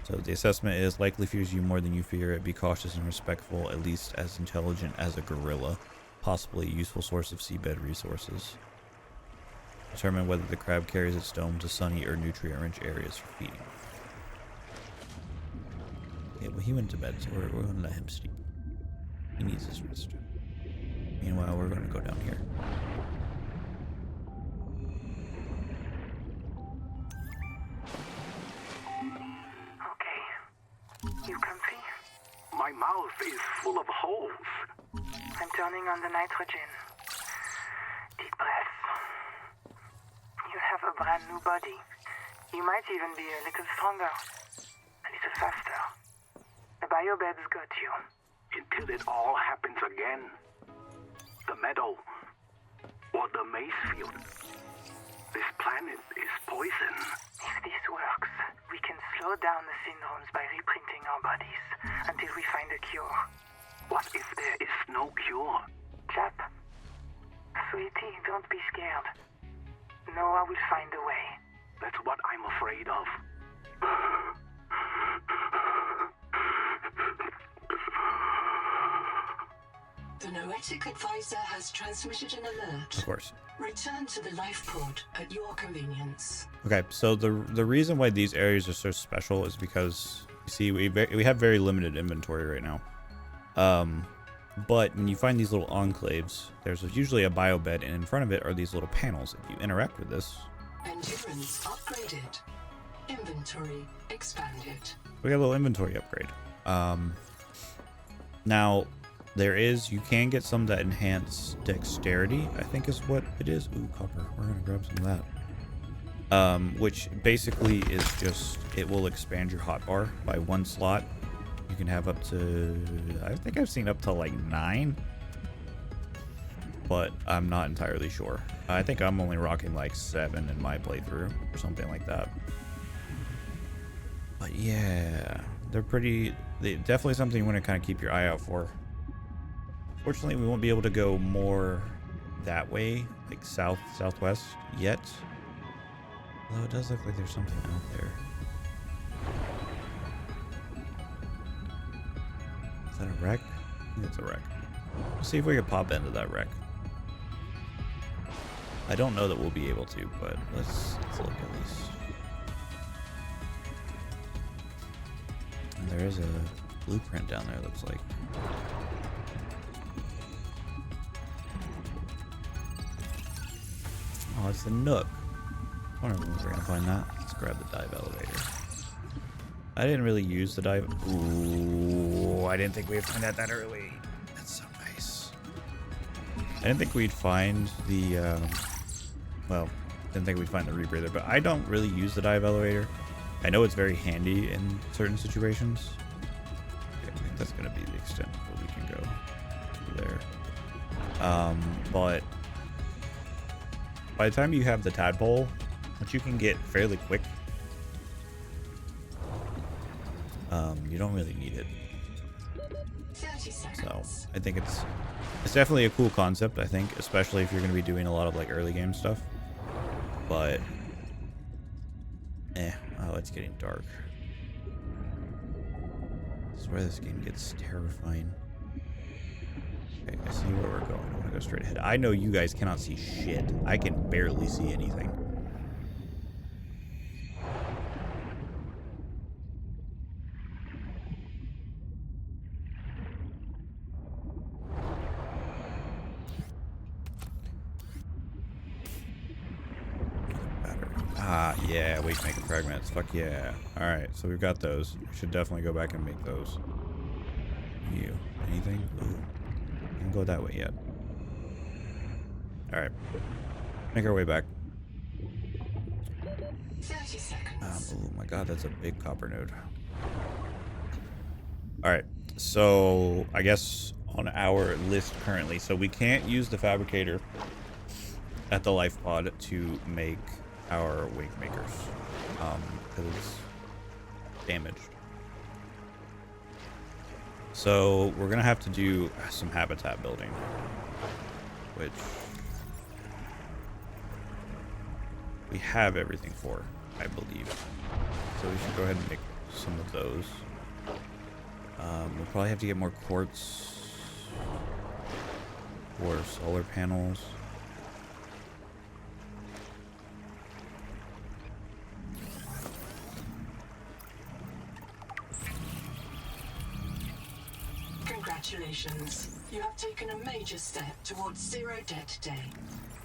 So the assessment is likely fears you more than you fear it. Be cautious and respectful, at least as intelligent as a gorilla. Possibly a useful source of seabed resources. Determine whether the crab carries its dome to sunny or nutrient-rich areas for feeding. Okay, well he went to bed, so we're going to let him sleep. He needs his rest. Meanwhile, we're going to go down here. You comfy? My mouth is full of holes. I'm turning on the nitrogen. Deep breaths. You have a brand new body. You might even be a little stronger. A little faster. The biobeds got you. Until it all happens again. The meadow. Or the maze field. This planet is poison. If this works, we can slow down the syndromes by reprinting our bodies until we find a cure. What if there is no cure? Chap, sweetie, don't be scared. Noah will find a way. That's what I'm afraid of. The Noetic advisor has transmitted an alert. Of course. Return to the life pod at your convenience. Okay, so the reason why these areas are so special is because, you see, we have very limited inventory right now. But when you find these little enclaves, there's usually a biobed, and in front of it are these little panels. If you interact with this, Endurance upgraded. Inventory expanded. we got a little inventory upgrade. Now, you can get some that enhance dexterity, I think is what it is. Ooh, copper. We're gonna grab some of that. Which basically is just, it will expand your hotbar by 1 slot. You can have up to, I think I've seen up to like 9. But I'm not entirely sure. I think I'm only rocking like 7 in my playthrough or something like that. But yeah, they're definitely something you want to kind of keep your eye out for. Fortunately, we won't be able to go more that way, like southwest yet. Although it does look like there's something out there. Is that a wreck? I think it's a wreck. Let's see if we can pop into that wreck. I don't know that we'll be able to, but let's look at least. And there is a blueprint down there, looks like. Oh, it's the Nook. I wonder when we're gonna find that. Let's grab the dive elevator. I didn't really use the dive. Ooh, I didn't think we'd find that early. That's so nice. I didn't think we'd find the, well, didn't think we'd find the rebreather, but I don't really use the dive elevator. I know it's very handy in certain situations. Okay, I think that's gonna be the extent where we can go there. But by the time you have the tadpole, which you can get fairly quick, you don't really need it. 30 seconds. So I think it's definitely a cool concept, I think, especially if you're going to be doing a lot of like early game stuff. But oh, it's getting dark. This is where this game gets terrifying. Okay, I see where we're going. I want to go straight ahead. I know you guys cannot see shit. I can barely see anything. Ah, yeah, wake maker fragments. Fuck yeah. Alright, so we've got those. We should definitely go back and make those. You. Anything? Ooh. I can go that way yet. Alright. Make our way back. 30 seconds. Oh my god, that's a big copper node. Alright, so I guess on our list currently, so we can't use the fabricator at the life pod to make our wake makers because it's damaged. So we're gonna have to do some habitat building, which we have everything for, I believe. So we should go ahead and make some of those. We'll probably have to get more quartz or solar panels. Congratulations. You have taken a major step towards Zero Debt Day.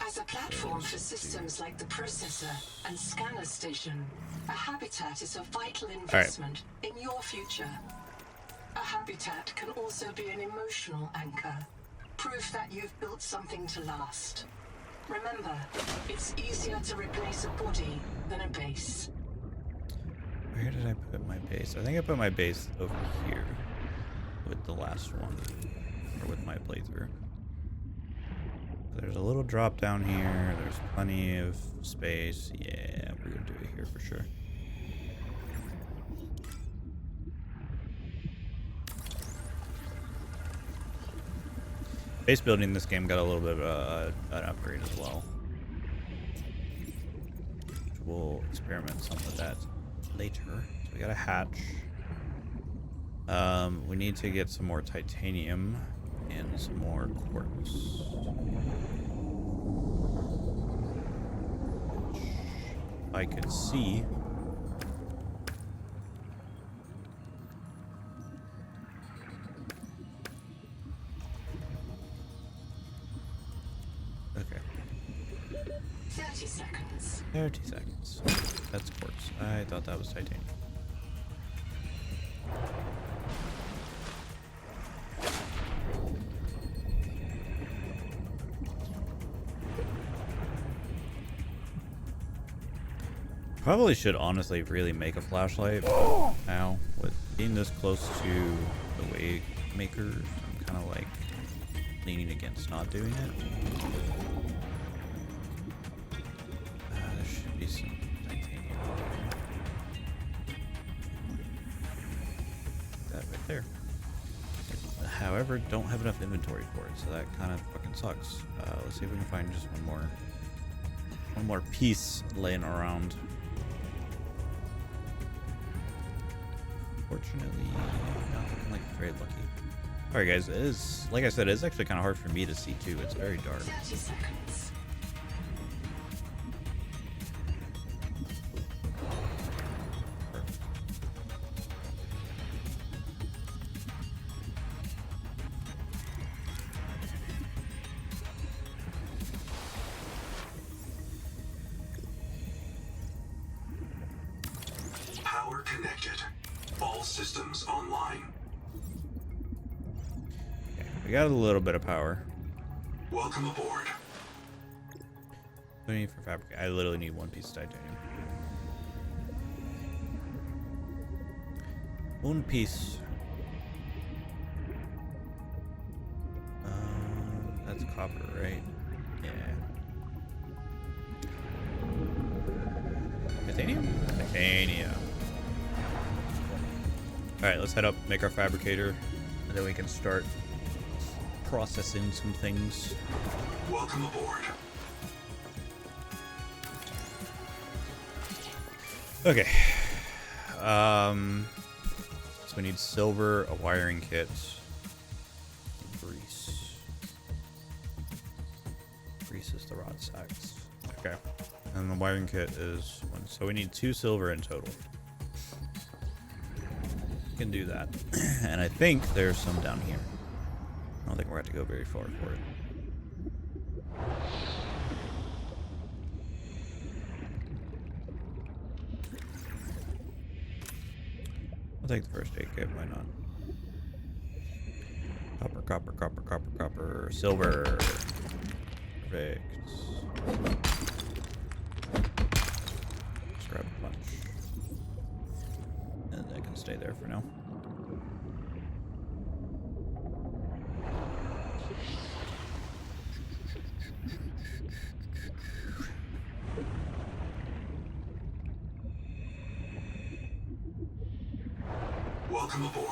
As a platform for systems like the processor and scanner station, a habitat is a vital investment in your future. A habitat can also be an emotional anchor, proof that you've built something to last. Remember, it's easier to replace a body than a base. Where did I put my base? I think I put my base over here with the last one, or with my playthrough. There's a little drop down here. There's plenty of space. Yeah, we're gonna do it here for sure. Base building in this game got a little bit of an upgrade as well. We'll experiment some with that later. So we got a hatch. We need to get some more titanium and some more quartz. Which I could see. Okay. 30 seconds. 30 seconds. That's quartz. I thought that was titanium. Probably should honestly really make a flashlight now. With being this close to the wake makers, I'm kind of like leaning against not doing it. There should be some titanium. That right there. However, don't have enough inventory for it, so that kind of fucking sucks. Let's see if we can find just one more piece laying around. Fortunately, not looking like very lucky. Alright guys, it is, like I said, it's actually kind of hard for me to see too. It's very dark. 30 seconds. Power connected. All systems online. Okay, we got a little bit of power. Welcome aboard. What do I need for fabric? I literally need one piece of titanium. One piece. That's copper, right? Yeah. Titanium? Titanium. Alright, let's head up, make our fabricator, and then we can start processing some things. Welcome aboard. Okay. So we need silver, a wiring kit, and grease. Grease is the rod sacks. Okay. And the wiring kit is one. So we need 2 silver in total. We can do that. And I think there's some down here. I don't think we're going to have to go very far for it. take the first aid kit. Why not? Copper, copper, copper, copper, copper, silver. Perfect. Let's grab a bunch. And I can stay there for now. Welcome aboard.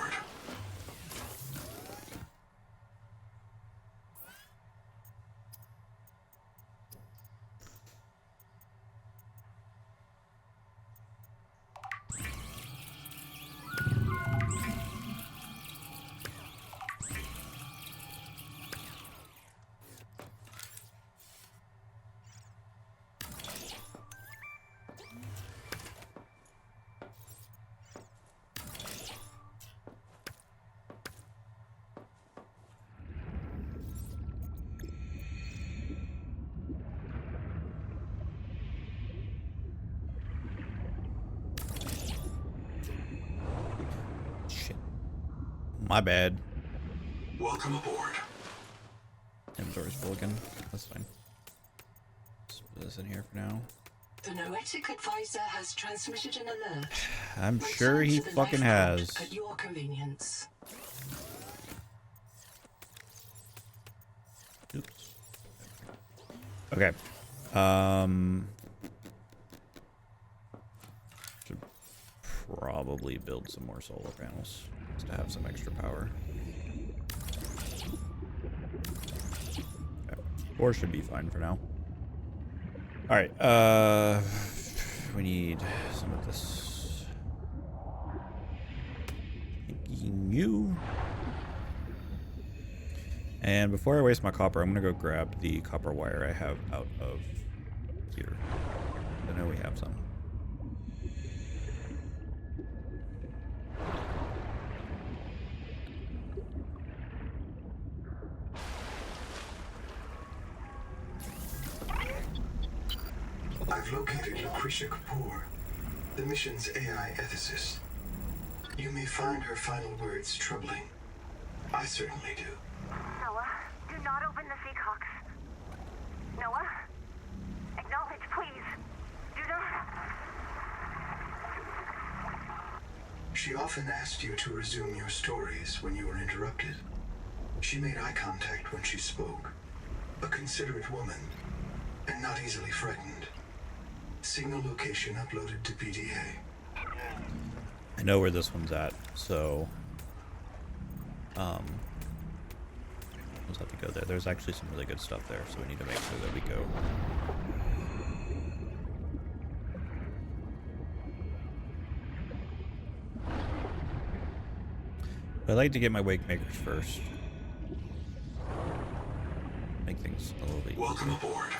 My bad. Welcome aboard. Inventory's full again. That's fine. Let's put this in here for now. The Noetic advisor has transmitted an alert. I'm sure he Return to the fucking lifeboat has. At your convenience. Oops. Okay. Should probably build some more solar panels just to have some extra power. Okay. 4 should be fine for now. All right. We need some of this. Thanking you. And before I waste my copper, I'm gonna go grab the copper wire I have out of here. I know we have some. I've located Lucretia Kapoor, the mission's AI ethicist. You may find her final words troubling. I certainly do. Noah, do not open the Seahawks. Noah? Acknowledge, please. Do not. She often asked you to resume your stories when you were interrupted. She made eye contact when she spoke. A considerate woman, and not easily frightened. Signal location uploaded to PDA. I know where this one's at, so we'll have to go there. There's actually some really good stuff there, so we need to make sure that we go. But I'd like to get my wake makers first. Make things a little bit easier. Welcome aboard.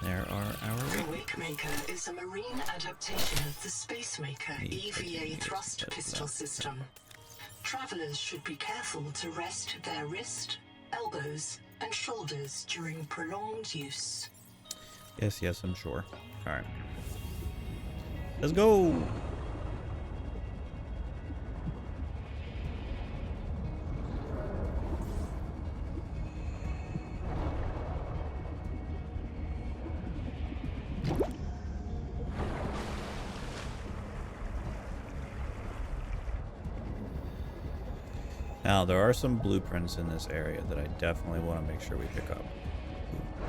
There are our The Wakemaker is a marine adaptation of the Spacemaker EVA thrust pistol system. Travelers should be careful to rest their wrist, elbows, and shoulders during prolonged use. Yes, I'm sure. Alright. Let's go! Now, there are some blueprints in this area that I definitely want to make sure we pick up.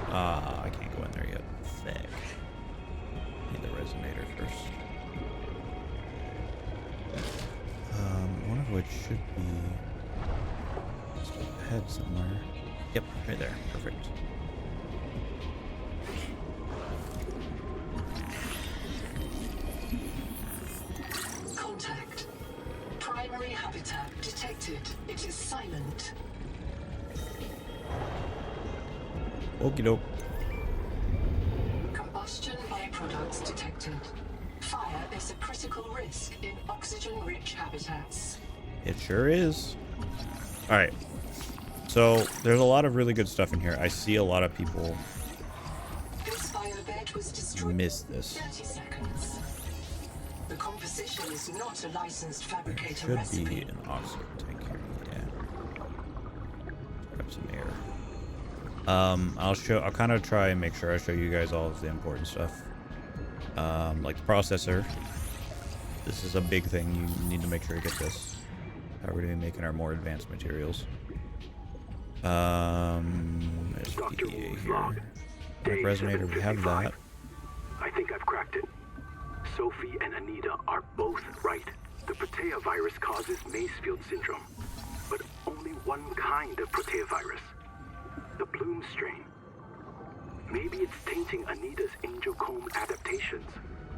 Ah, I can't go in there yet. Thick. Need the resonator first. One of which should be just up ahead somewhere. Yep, right there. Perfect. Contact. Primary habitat detected. It is silent. Okie doke. Combustion byproducts detected. Fire is a critical risk in oxygen-rich habitats. It sure is. Alright. So there's a lot of really good stuff in here. I see a lot of people This biobed was destroyed miss this. 30 seconds. The composition is not a licensed fabricator Should recipe. be an oxygen tank here. Yeah. Grab some air. I'll kind of try and make sure I show you guys all of the important stuff. Like the processor. This is a big thing. You need to make sure you get this. How we're going to be making our more advanced materials. There's Dr. PDA Wu's here. log. Day Resonator, we have 755. that. I think I've cracked it. Sophie and Anita are both right. The Protea virus causes Macefield syndrome, but only one kind of Protea virus. The Bloom strain. Maybe it's tainting Anita's angel comb adaptations.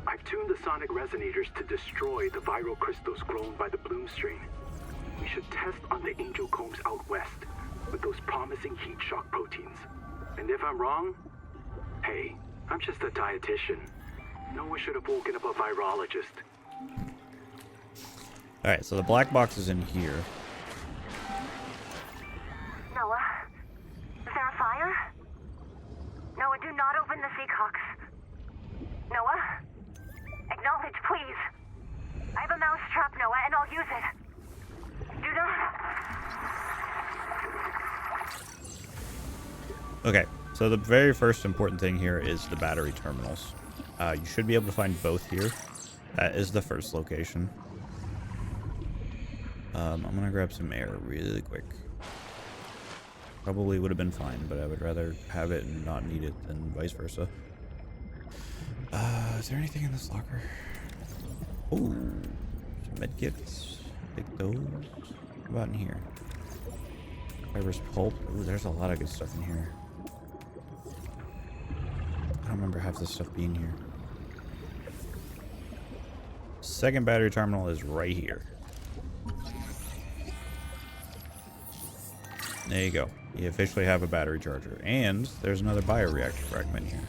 I've tuned the sonic resonators to destroy the viral crystals grown by the Bloom strain. We should test on the angel combs out west with those promising heat shock proteins. And if I'm wrong, hey, I'm just a dietitian. No one should have woken up a virologist. Alright, so the black box is in here. Noah, is there a fire? Noah, do not open the Seahawks. Noah, acknowledge, please. I have a mouse trap, Noah, and I'll use it. Do not. Okay, so the very first important thing here is the battery terminals. You should be able to find both here. That is the first location. I'm gonna grab some air really quick. Probably would have been fine, but I would rather have it and not need it than vice versa. Is there anything in this locker? Oh, some medkits. Take those. What about in here? Fibrous pulp. Ooh, there's a lot of good stuff in here. I don't remember half this stuff being here. Second battery terminal is right here. There you go. You officially have a battery charger. And there's another bioreactor fragment here.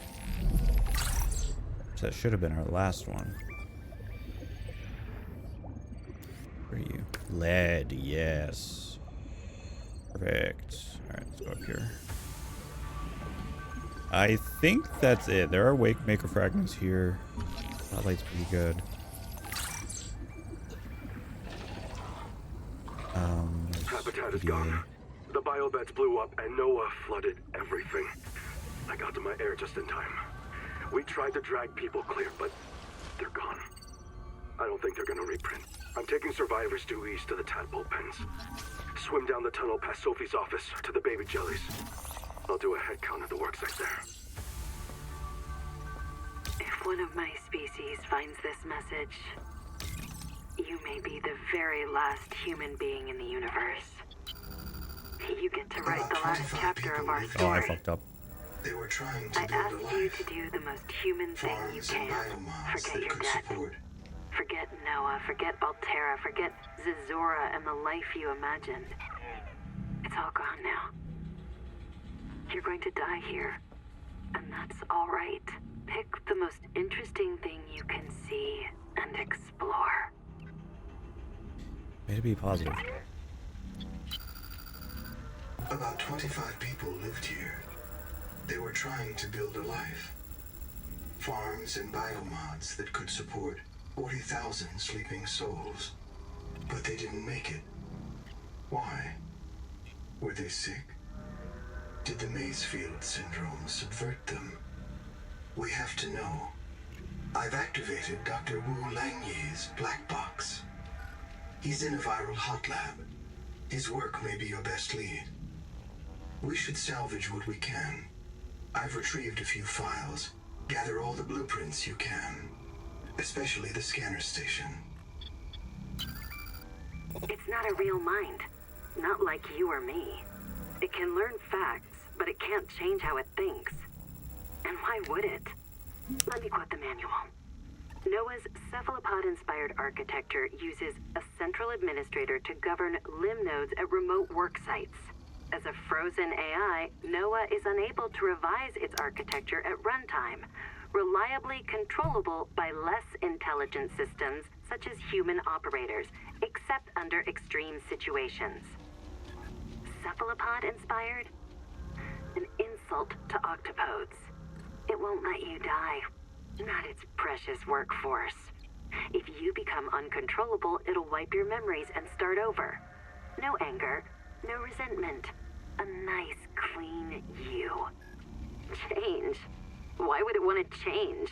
So that should have been our last one. Where are you? Lead, yes. Perfect. Alright, let's go up here. I think that's it. There are wake maker fragments here. That light's pretty good. Habitat is gone. The biobeds blew up and Noah flooded everything. I got to my air just in time. We tried to drag people clear, but they're gone. I don't think they're gonna reprint. I'm taking survivors due east to the tadpole pens. Swim down the tunnel past Sophie's office to the baby jellies. I'll do a head count at the worksite there. If one of my species finds this message, you may be the very last human being in the universe. You get to write the last chapter of our Oh, I story. fucked up. They were trying to I build a asked you life. to do the most human thing you Farms and can. biomods Forget that your could debt. support. Forget Noah. Forget Altera. Forget Zazora and the life you imagined. It's all gone now. You're going to die here. And that's all right. Pick the most interesting thing you can see and explore. Way to be positive. About 25 people lived here. They were trying to build a life. Farms and biomods that could support 40,000 sleeping souls. But they didn't make it. Why? Were they sick? Did the Macefield syndrome subvert them? We have to know. I've activated Dr. Wu Langye's black box. He's in a viral hot lab. His work may be your best lead. We should salvage what we can. I've retrieved a few files. Gather all the blueprints you can. Especially the scanner station. It's not a real mind. Not like you or me. It can learn facts, but it can't change how it thinks. And why would it? Let me quote the manual. Noah's cephalopod-inspired architecture uses a central administrator to govern limb nodes at remote work sites. As a frozen AI, Noah is unable to revise its architecture at runtime, reliably controllable by less intelligent systems such as human operators, except under extreme situations. cephalopod inspired? An insult to octopodes. It won't let you die. Not its precious workforce. If you become uncontrollable, it'll wipe your memories and start over. No anger, no resentment. A nice, clean you. Change? Why would it want to change?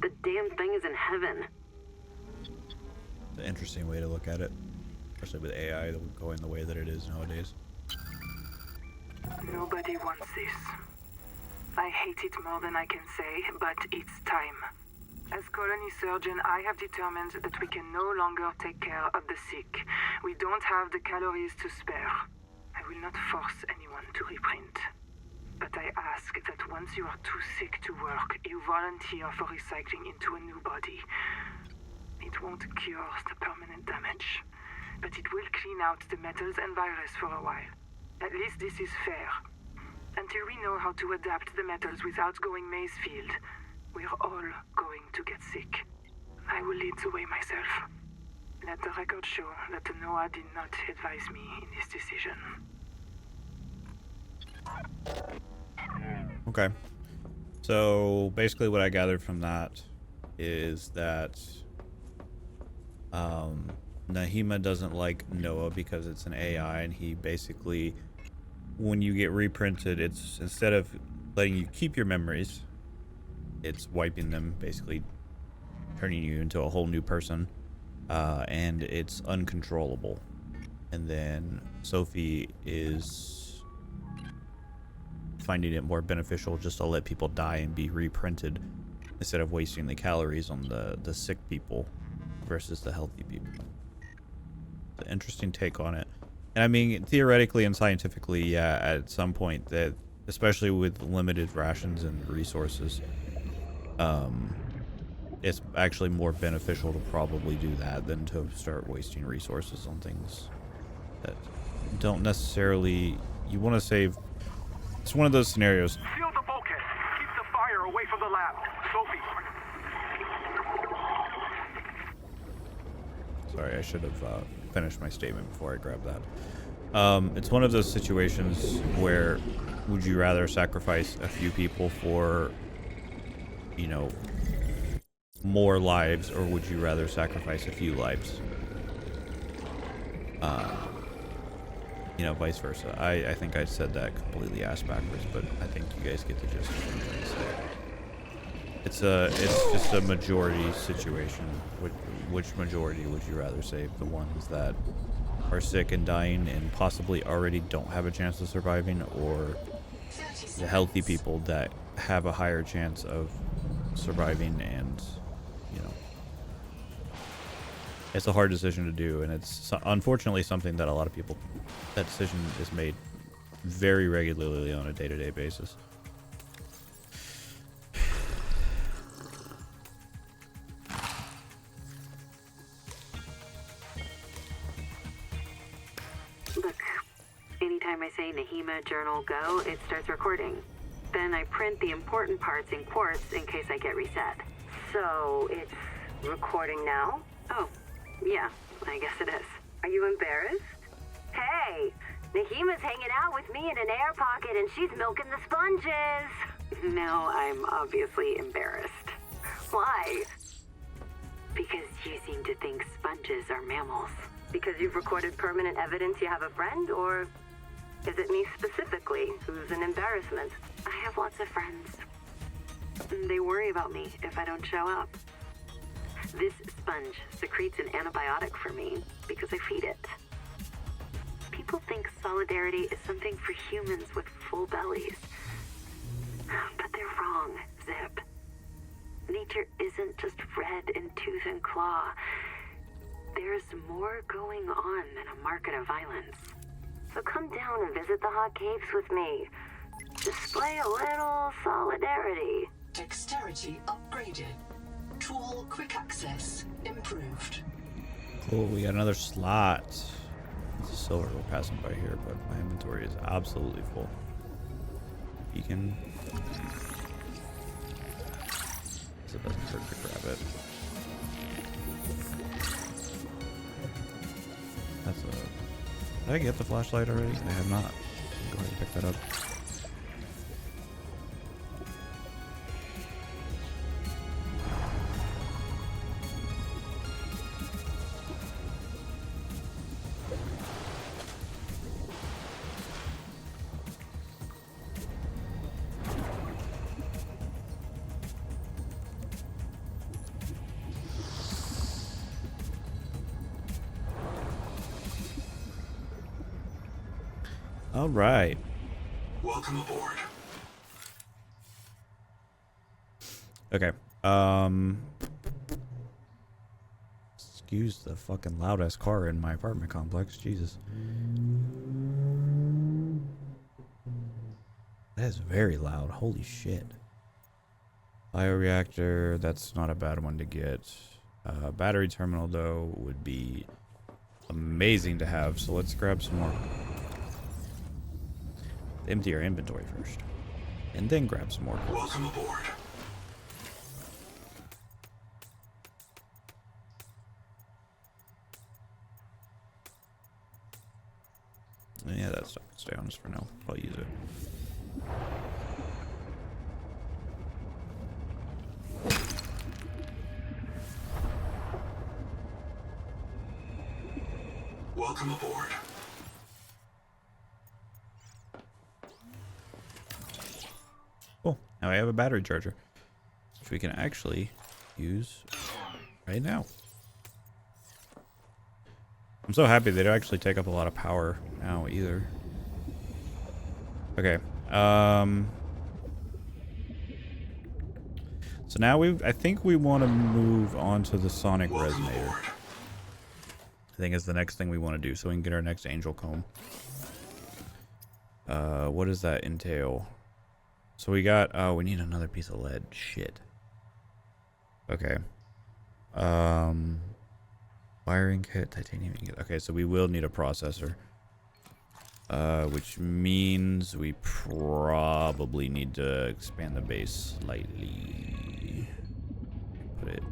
The damn thing is in heaven. It's an interesting way to look at it, especially with AI going the way that it is nowadays. Nobody wants this. I hate it more than I can say, but it's time. As colony surgeon, I have determined that we can no longer take care of the sick. We don't have the calories to spare. I will not force anyone to reprint. But I ask that once you are too sick to work, you volunteer for recycling into a new body. It won't cure the permanent damage, but it will clean out the metals and virus for a while. At least this is fair. Until we know how to adapt the metals without going Mazefield, we're all going to get sick. I will lead the way myself. Let the record show that Noah did not advise me in this decision. Okay. So basically what I gathered from that is that Nahima doesn't like Noah because it's an AI, and he basically, when you get reprinted, it's instead of letting you keep your memories, it's wiping them, basically turning you into a whole new person, and it's uncontrollable. And then Sophie is finding it more beneficial just to let people die and be reprinted instead of wasting the calories on the sick people versus the healthy people. It's an interesting take on it. And I mean, theoretically and scientifically, yeah, at some point, that especially with limited rations and resources, it's actually more beneficial to probably do that than to start wasting resources on things that don't necessarily, you want to save. It's one of those scenarios. Seal the bulkhead. Keep the fire away from the lab. Sophie. Sorry, I should have finished my statement before I grabbed that. It's one of those situations where would you rather sacrifice a few people for, you know, more lives, or would you rather sacrifice a few lives? You know, vice versa. I think I said that completely ass backwards, but I think you guys get the gist of what I'm trying to say. It's just a majority situation. Which majority would you rather save? The ones that are sick and dying and possibly already don't have a chance of surviving, or the healthy people that have a higher chance of surviving? And, you know, it's a hard decision to do, and it's unfortunately something that a lot of people, that decision is made very regularly on a day-to-day basis. Look, anytime I say Nahima journal go, it starts recording. Then I print the important parts in quartz in case I get reset. So, it's recording now? Oh, yeah, I guess it is. Are you embarrassed? Hey, Nahima's hanging out with me in an air pocket and she's milking the sponges. Now I'm obviously embarrassed. Why? Because you seem to think sponges are mammals. Because you've recorded permanent evidence you have a friend, or is it me specifically who's an embarrassment? I have lots of friends. They worry about me if I don't show up. This sponge secretes an antibiotic for me because I feed it. People think solidarity is something for humans with full bellies. But they're wrong, Zip. Nature isn't just red in tooth and claw. There's more going on than a market of violence. So come down and visit the hot caves with me. Display a little solidarity. Dexterity upgraded. Tool quick access improved. Cool, we got another slot. It's a silver we're passing by here, but my inventory is absolutely full. Beacon. So it doesn't hurt to grab it. That's a... Did I get the flashlight already? I have not. I'll let you pick that up. All right. Welcome aboard. Okay. Excuse the fucking loud ass car in my apartment complex. Jesus. That is very loud. Holy shit. Bioreactor, that's not a bad one to get. Battery terminal though would be amazing to have. So let's grab some more. Empty our inventory first, and then grab some more quartz. Welcome aboard. Yeah, that stuff can stay on just for now. I'll use it. Welcome aboard. Cool. Now I have a battery charger, which we can actually use right now. I'm so happy they don't actually take up a lot of power now either. Okay. So now I think we want to move on to the sonic resonator. I think is the next thing we want to do, so we can get our next angel comb. What does that entail? So we got, oh, we need another piece of lead. Shit. Okay. Wiring kit, titanium ingot. Okay, so we will need a processor. Which means we probably need to expand the base slightly. Put it here.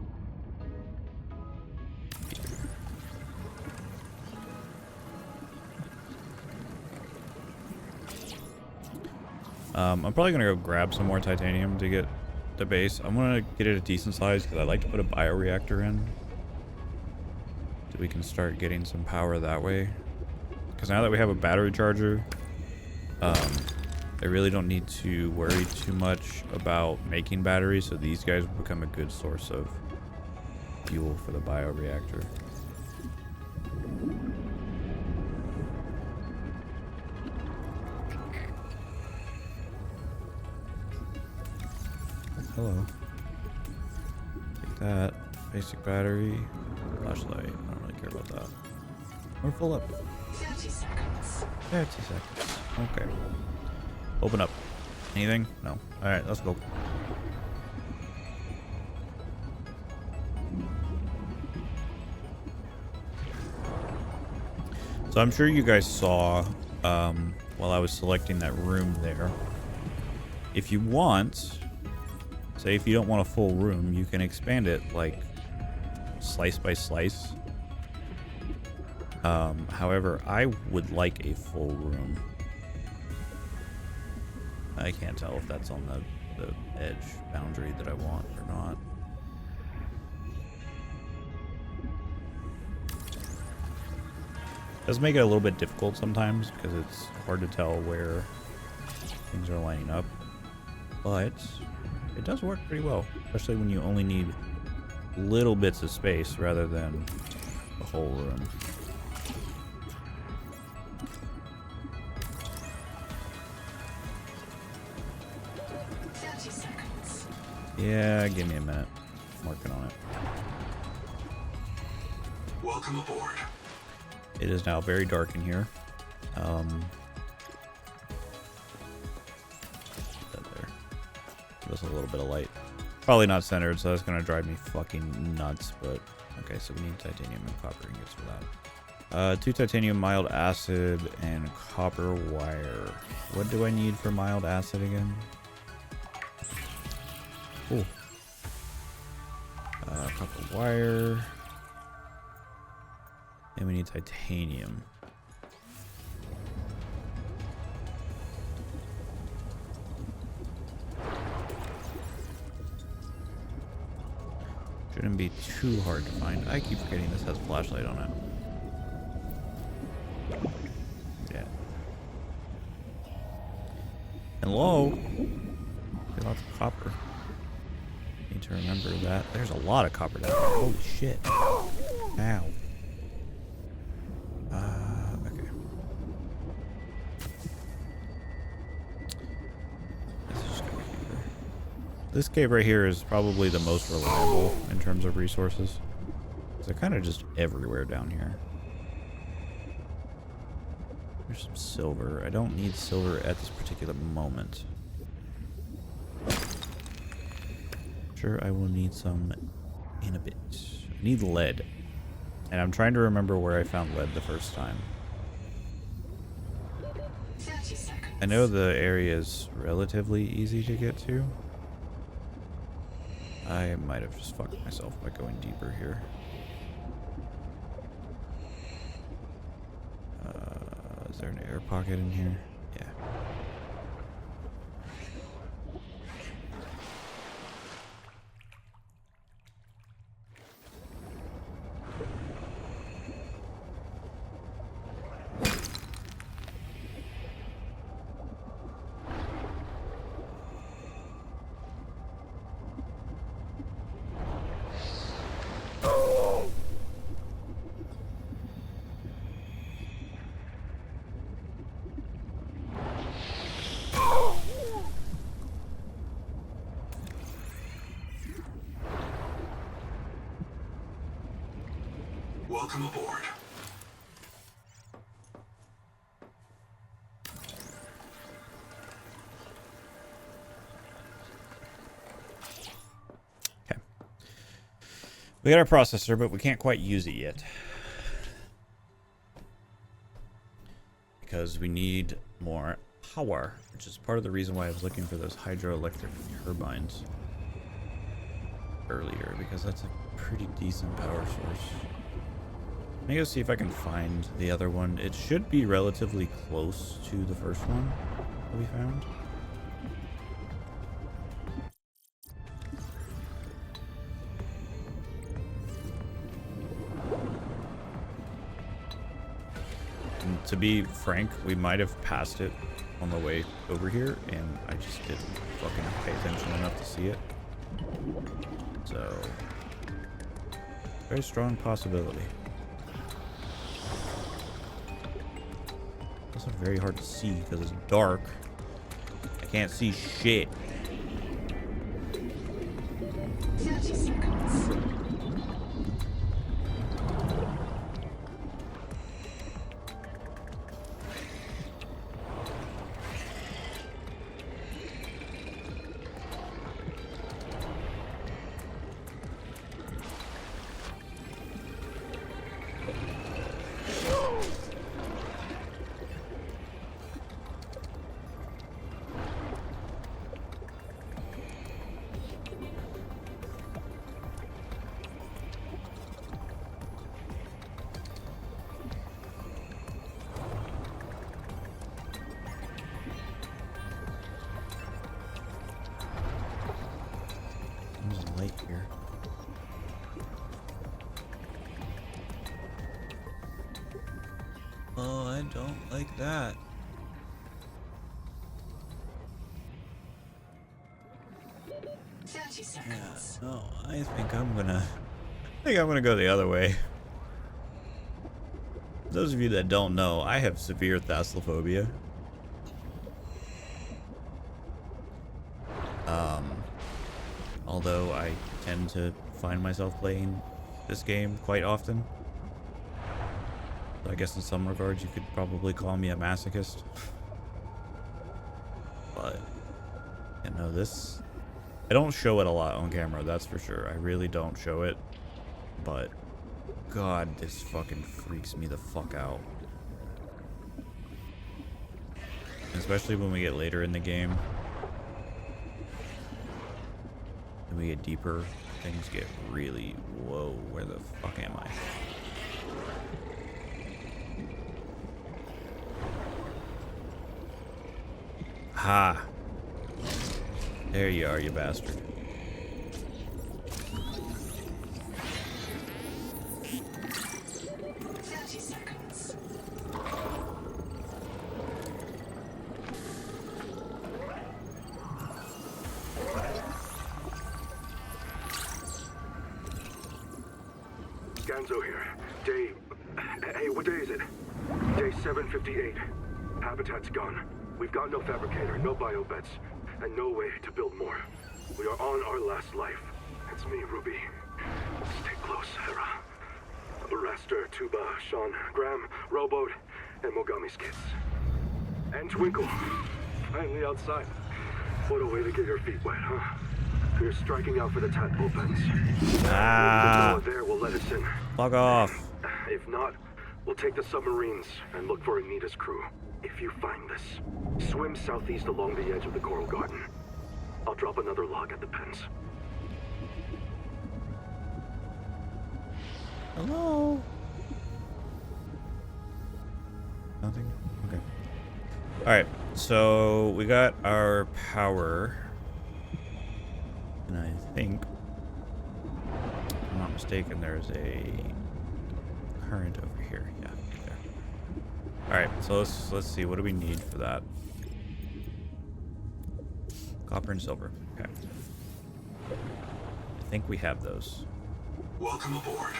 I'm probably gonna go grab some more titanium to get the base. I'm gonna get it a decent size because I like to put a bioreactor in, so we can start getting some power that way. Because now that we have a battery charger, I really don't need to worry too much about making batteries, so these guys will become a good source of fuel for the bioreactor. Hello. Take that. Basic battery. Flashlight. I don't really care about that. We're full up. 30 seconds. 30 seconds. Okay. Open up. Anything? No. Alright, let's go. So I'm sure you guys saw while I was selecting that room there. If you want, say if you don't want a full room, you can expand it like slice by slice. However, I would like a full room. I can't tell if that's on the edge boundary that I want or not. Does make it a little bit difficult sometimes because it's hard to tell where things are lining up, but it does work pretty well, especially when you only need little bits of space rather than the whole room. Yeah, give me a minute. I'm working on it. Welcome aboard. It is now very dark in here. That there. Give us a little bit of light. Probably not centered, so that's gonna drive me fucking nuts. But okay, so we need titanium and copper ingots for that. 2 titanium mild acid and copper wire. What do I need for mild acid again? Cool. Copper wire. And we need titanium. Shouldn't be too hard to find. I keep forgetting this has a flashlight on it. Yeah. Hello? Get lots of copper. Need to remember that. There's a lot of copper down there. Holy shit. Ow. Okay. Let's just go here. This cave right here is probably the most reliable in terms of resources. They're kind of just everywhere down here. There's some silver. I don't need silver at this particular moment. Sure, I will need some in a bit. I need lead. And I'm trying to remember where I found lead the first time. 30 seconds. I know the area is relatively easy to get to. I might have just fucked myself by going deeper here. Is there an air pocket in here? Yeah. Welcome aboard. Okay. We got our processor, but we can't quite use it yet. Because we need more power, which is part of the reason why I was looking for those hydroelectric turbines earlier, because that's a pretty decent power source. Let me go see if I can find the other one. It should be relatively close to the first one that we found. And to be frank, we might have passed it on the way over here, and I just didn't fucking pay attention enough to see it. So, very strong possibility. Also very hard to see because it's dark. I can't see shit. 30 seconds. There's a light here. Oh, I don't like that. Yeah, no, I think I'm gonna go the other way. For those of you that don't know, I have severe thalassophobia. Although I tend to find myself playing this game quite often. So I guess in some regards you could probably call me a masochist. But, you know, this... I don't show it a lot on camera, that's for sure. I really don't show it. But, God, this fucking freaks me the fuck out. Especially when we get later in the game. When we get deeper, things get really... Whoa, where the fuck am I? Ha! There you are, you bastard. Danzo here. Hey, what day is it? Day 758. Habitat's gone. We've got no fabricator, no biobeds, and no way to build more. We are on our last life. It's me, Ruby. Stay close, Hera. Raster, Tuba, Sean, Graham, Rowboat, and Mogami's kids. And Twinkle. Finally outside. What a way to get your feet wet, huh? We're striking out for the tadpole pens. Ah. There will let us in. Fuck off. If not, we'll take the submarines and look for Anita's crew. If you find this, swim southeast along the edge of the Coral Garden. I'll drop another log at the pens. Hello? Nothing? Okay. Alright, so we got our power. And I think, if I'm not mistaken, there's a current over here. Yeah, right there. Alright, so let's see. What do we need for that? Copper and silver. Okay. I think we have those. Welcome aboard.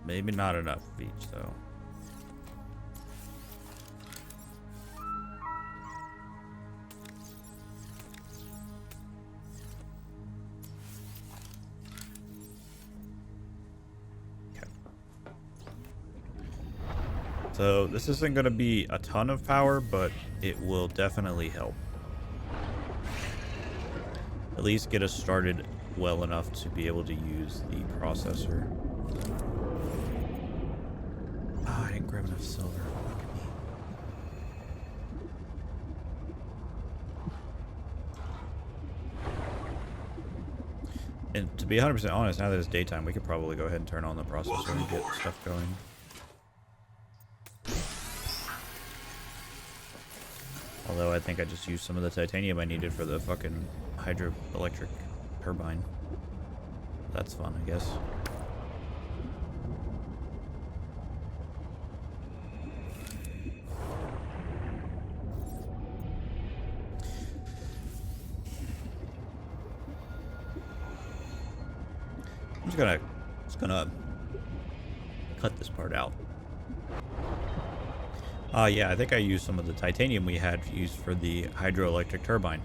Maybe not enough of each, though. Okay. So this isn't going to be a ton of power, but it will definitely help. At least get us started well enough to be able to use the processor. Oh, I didn't grab enough silver. Look at me. And to be 100% honest, now that it's daytime, we could probably go ahead and turn on the processor and get stuff going. Although I think I just used some of the titanium I needed for the fucking hydroelectric turbine. That's fun, I guess. I'm just gonna cut this part out. Yeah, I think I used some of the titanium we had used for the hydroelectric turbine.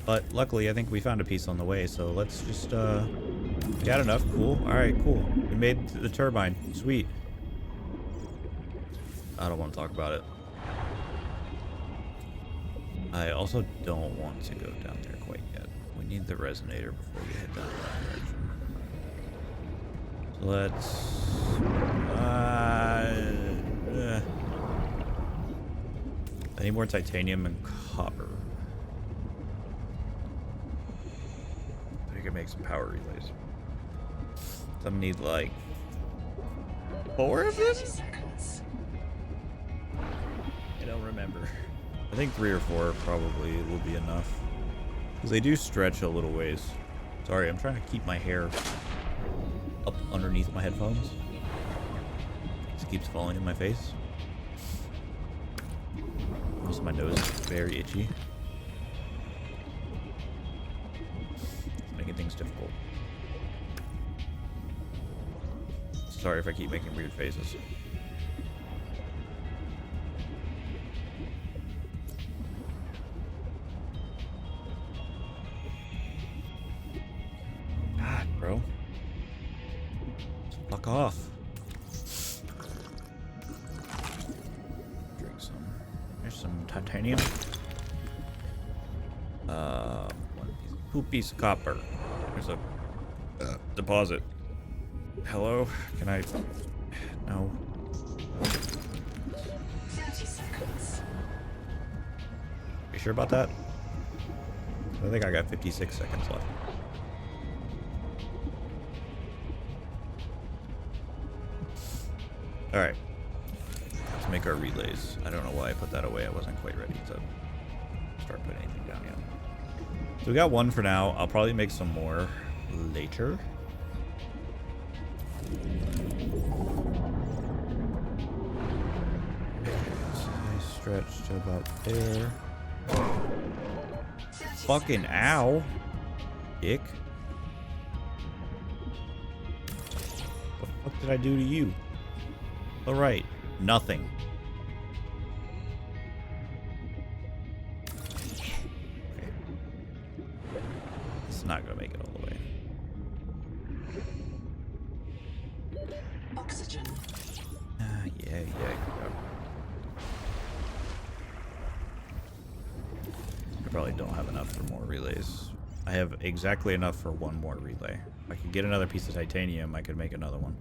But luckily, I think we found a piece on the way, so let's just, got enough. Cool. Alright, cool. We made the turbine. Sweet. I don't want to talk about it. I also don't want to go down there quite yet. We need the resonator before we head down that direction. So let's... I need more titanium and copper. I can make some power relays. So I need like 4 of them? 30 seconds. I don't remember. I think 3 or 4 probably will be enough. Because they do stretch a little ways. Sorry, I'm trying to keep my hair up underneath my headphones. It just keeps falling in my face. Also, my nose is very itchy. It's making things difficult. Sorry if I keep making weird faces. God, bro. Fuck off. Drink some. There's some titanium. One piece of copper. There's a deposit. Hello? Can I... No. 30 seconds. You sure about that? I think I got 56 seconds left. Alright. Let's make our relays. I don't know why I put that away. I wasn't quite ready to start putting anything down yet. So we got 1 for now. I'll probably make some more later. Stretch to about there. Fucking ow. Dick. What did I do to you? All right, nothing. Okay. It's not gonna make it all the way. Oxygen. Yeah. I probably don't have enough for more relays. I have exactly enough for one more relay. If I could get another piece of titanium, I could make another one.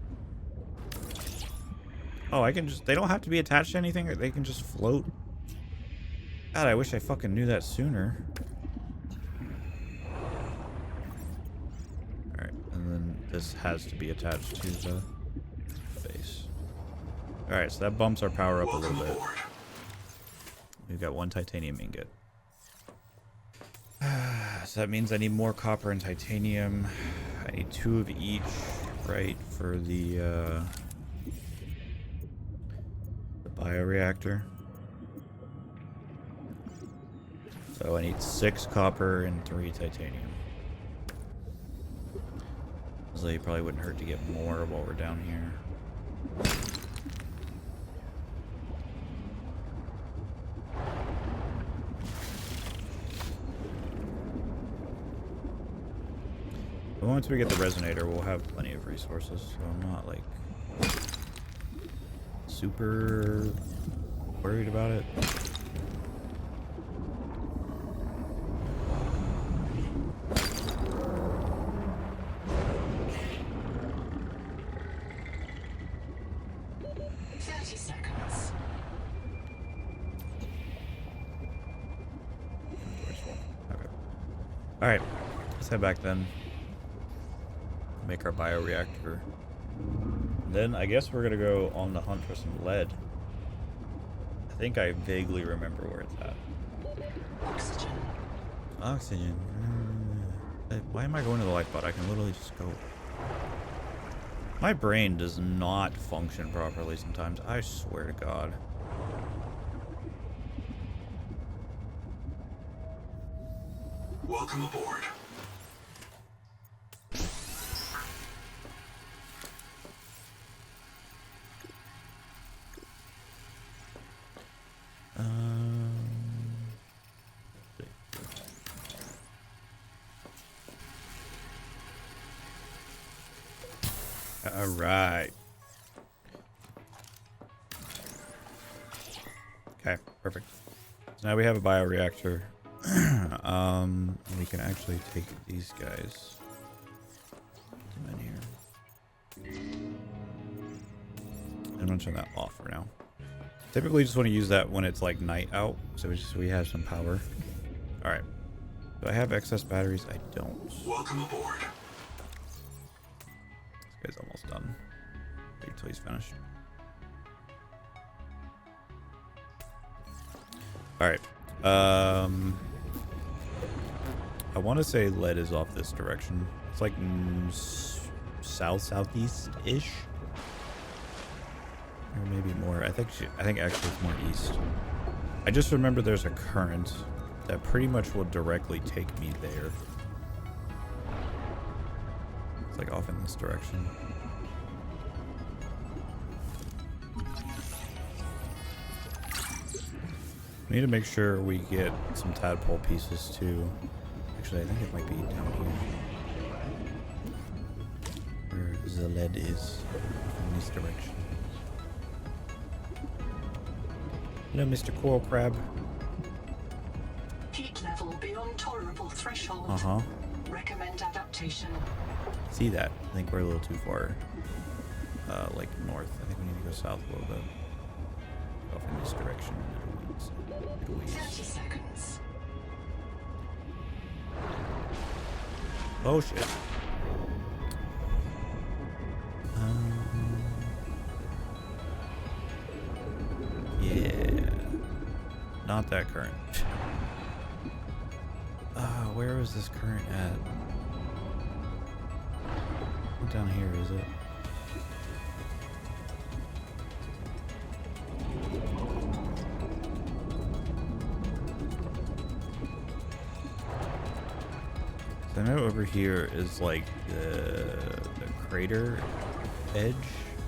Oh, I can just... They don't have to be attached to anything, or they can just float. God, I wish I fucking knew that sooner. Alright, and then this has to be attached to the base. Alright, so that bumps our power up a little bit. We've got one titanium ingot. So that means I need more copper and titanium. I need 2 of each, right, for the bioreactor. So I need 6 copper and 3 titanium. So it probably wouldn't hurt to get more while we're down here. But once we get the resonator, we'll have plenty of resources, so I'm not like super worried about it. Alright, let's head back then. Make our bioreactor. Then I guess we're gonna go on the hunt for some lead. I think I vaguely remember where it's at. Oxygen. Oxygen. Why am I going to the life pod? I can literally just go. My brain does not function properly sometimes. I swear to God. Welcome aboard. All right. Okay, perfect. So now we have a bioreactor. We can actually take these guys. Put them in here. I'm gonna turn that off for now. Typically, just want to use that when it's like night out, so we have some power. All right. Do I have excess batteries? I don't. Welcome aboard. This guy's almost done. Wait until he's finished. All right. I want to say lead is off this direction. It's like southeast-ish, or maybe more. I think actually it's more east. I just remember there's a current that pretty much will directly take me there. It's like off in this direction. We need to make sure we get some tadpole pieces too. Actually, I think it might be down here. Where the lead is in this direction. Hello, Mr. Coral Crab. Heat level beyond tolerable threshold. Uh-huh. Recommend adaptation. See that? I think we're a little too far, like north. I think we need to go south a little bit. Off in this direction. Middle east. 30 seconds. Oh shit. Yeah. Not that current. Where is this current at? Not down here, is it? I know over here is like the crater edge,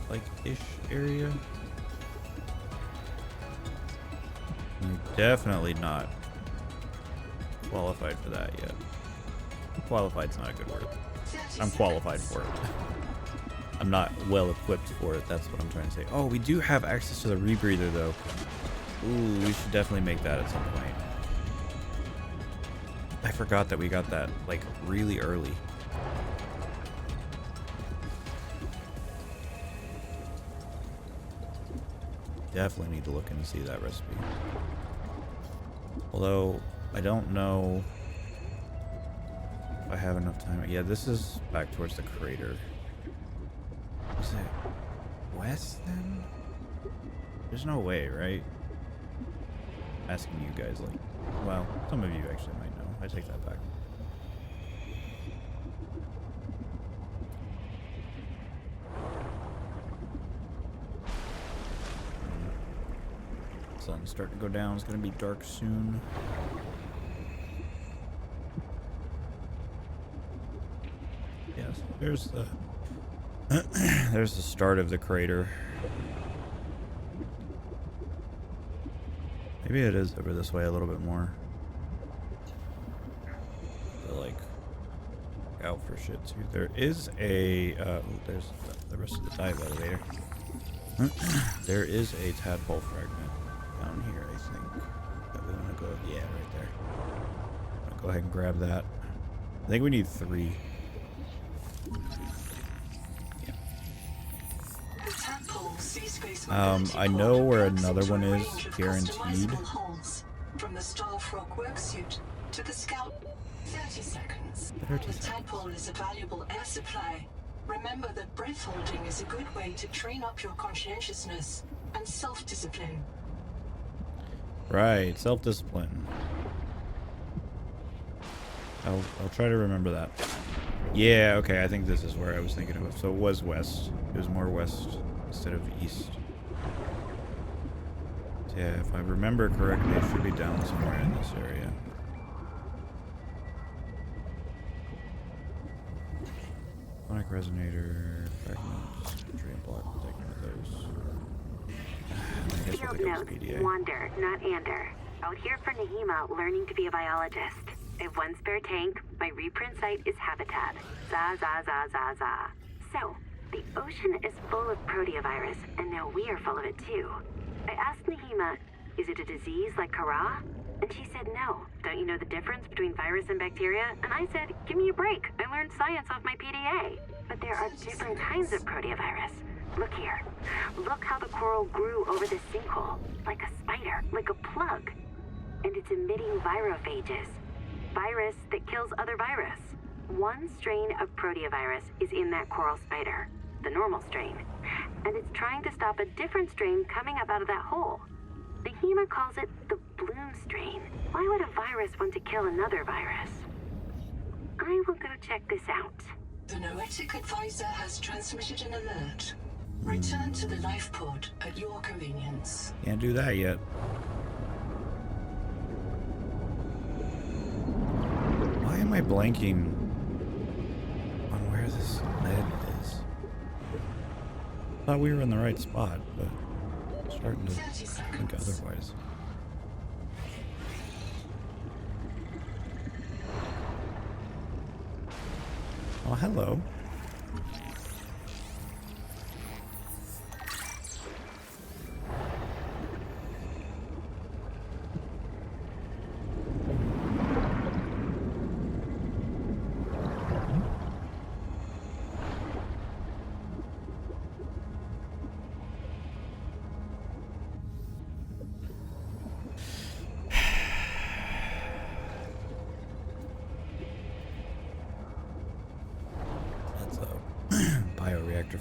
like, ish area. I'm definitely not qualified for that yet. Qualified's not a good word. I'm qualified for it. I'm not well equipped for it. That's what I'm trying to say. Oh, we do have access to the rebreather, though. Ooh, we should definitely make that at some point. I forgot that we got that, like, really early. Definitely need to look in and see that recipe. Although, I don't know if I have enough time. Yeah, this is back towards the crater. Is it west, then? There's no way, right? I'm asking you guys, like, well, some of you actually might know. I take that back. Sun's starting to go down. It's going to be dark soon. Yes, there's the there's the start of the crater. Maybe it is over this way a little bit more. But like, out for shit too. There is a there's the rest of the dive elevator. There is a tadpole fragment down here, I think. That we're gonna go, yeah, right there. I'm gonna go ahead and grab that. I think we need 3. I know where another one is guaranteed. From the Starfrog worksuit to the Scout. 30 seconds. The tadpole is a valuable air supply. Remember that breath holding is a good way to train up your conscientiousness and self-discipline. Right, self-discipline. I'll try to remember that. Yeah, okay, I think this is where I was thinking of. So it was west. It was more west instead of east. So yeah, if I remember correctly, it should be down somewhere in this area. Sonic resonator, fragments, dream block, taking those. I guess we'll take up this PDA. Wander, not Ander. Out here for Nahima, learning to be a biologist. I have 1 spare tank. My reprint site is Habitat. Za za za za za. So, the ocean is full of proteovirus, and now we are full of it too. I asked Nahima, is it a disease like Kara? And she said no. Don't you know the difference between virus and bacteria? And I said, give me a break. I learned science off my PDA. But there are different kinds of proteovirus. Look here. Look how the coral grew over this sinkhole. Like a spider, like a plug. And it's emitting virophages. Virus that kills other virus. 1 strain of proteovirus is in that coral spider, the normal strain, and it's trying to stop a different strain coming up out of that hole. Nahima calls it the bloom strain. Why would a virus want to kill another virus? I will go check this out. The Noetic advisor has transmitted an alert. Return to the life pod at your convenience. Can't do that yet. Why am I blanking on where this lead is? Thought we were in the right spot, but I'm starting to think otherwise. Oh, hello.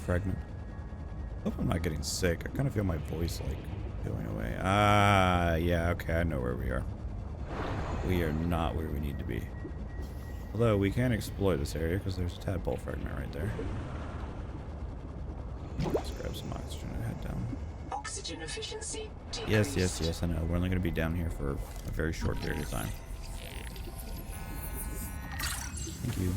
Fragment. Hope I'm not getting sick. I kind of feel my voice like going away. Ah, yeah, okay, I know where we are. We are not where we need to be. Although we can explore this area because there's a tadpole fragment right there. Let's grab some oxygen and head down. Oxygen efficiency decreased. Yes, I know. We're only going to be down here for a very short period of time. Thank you.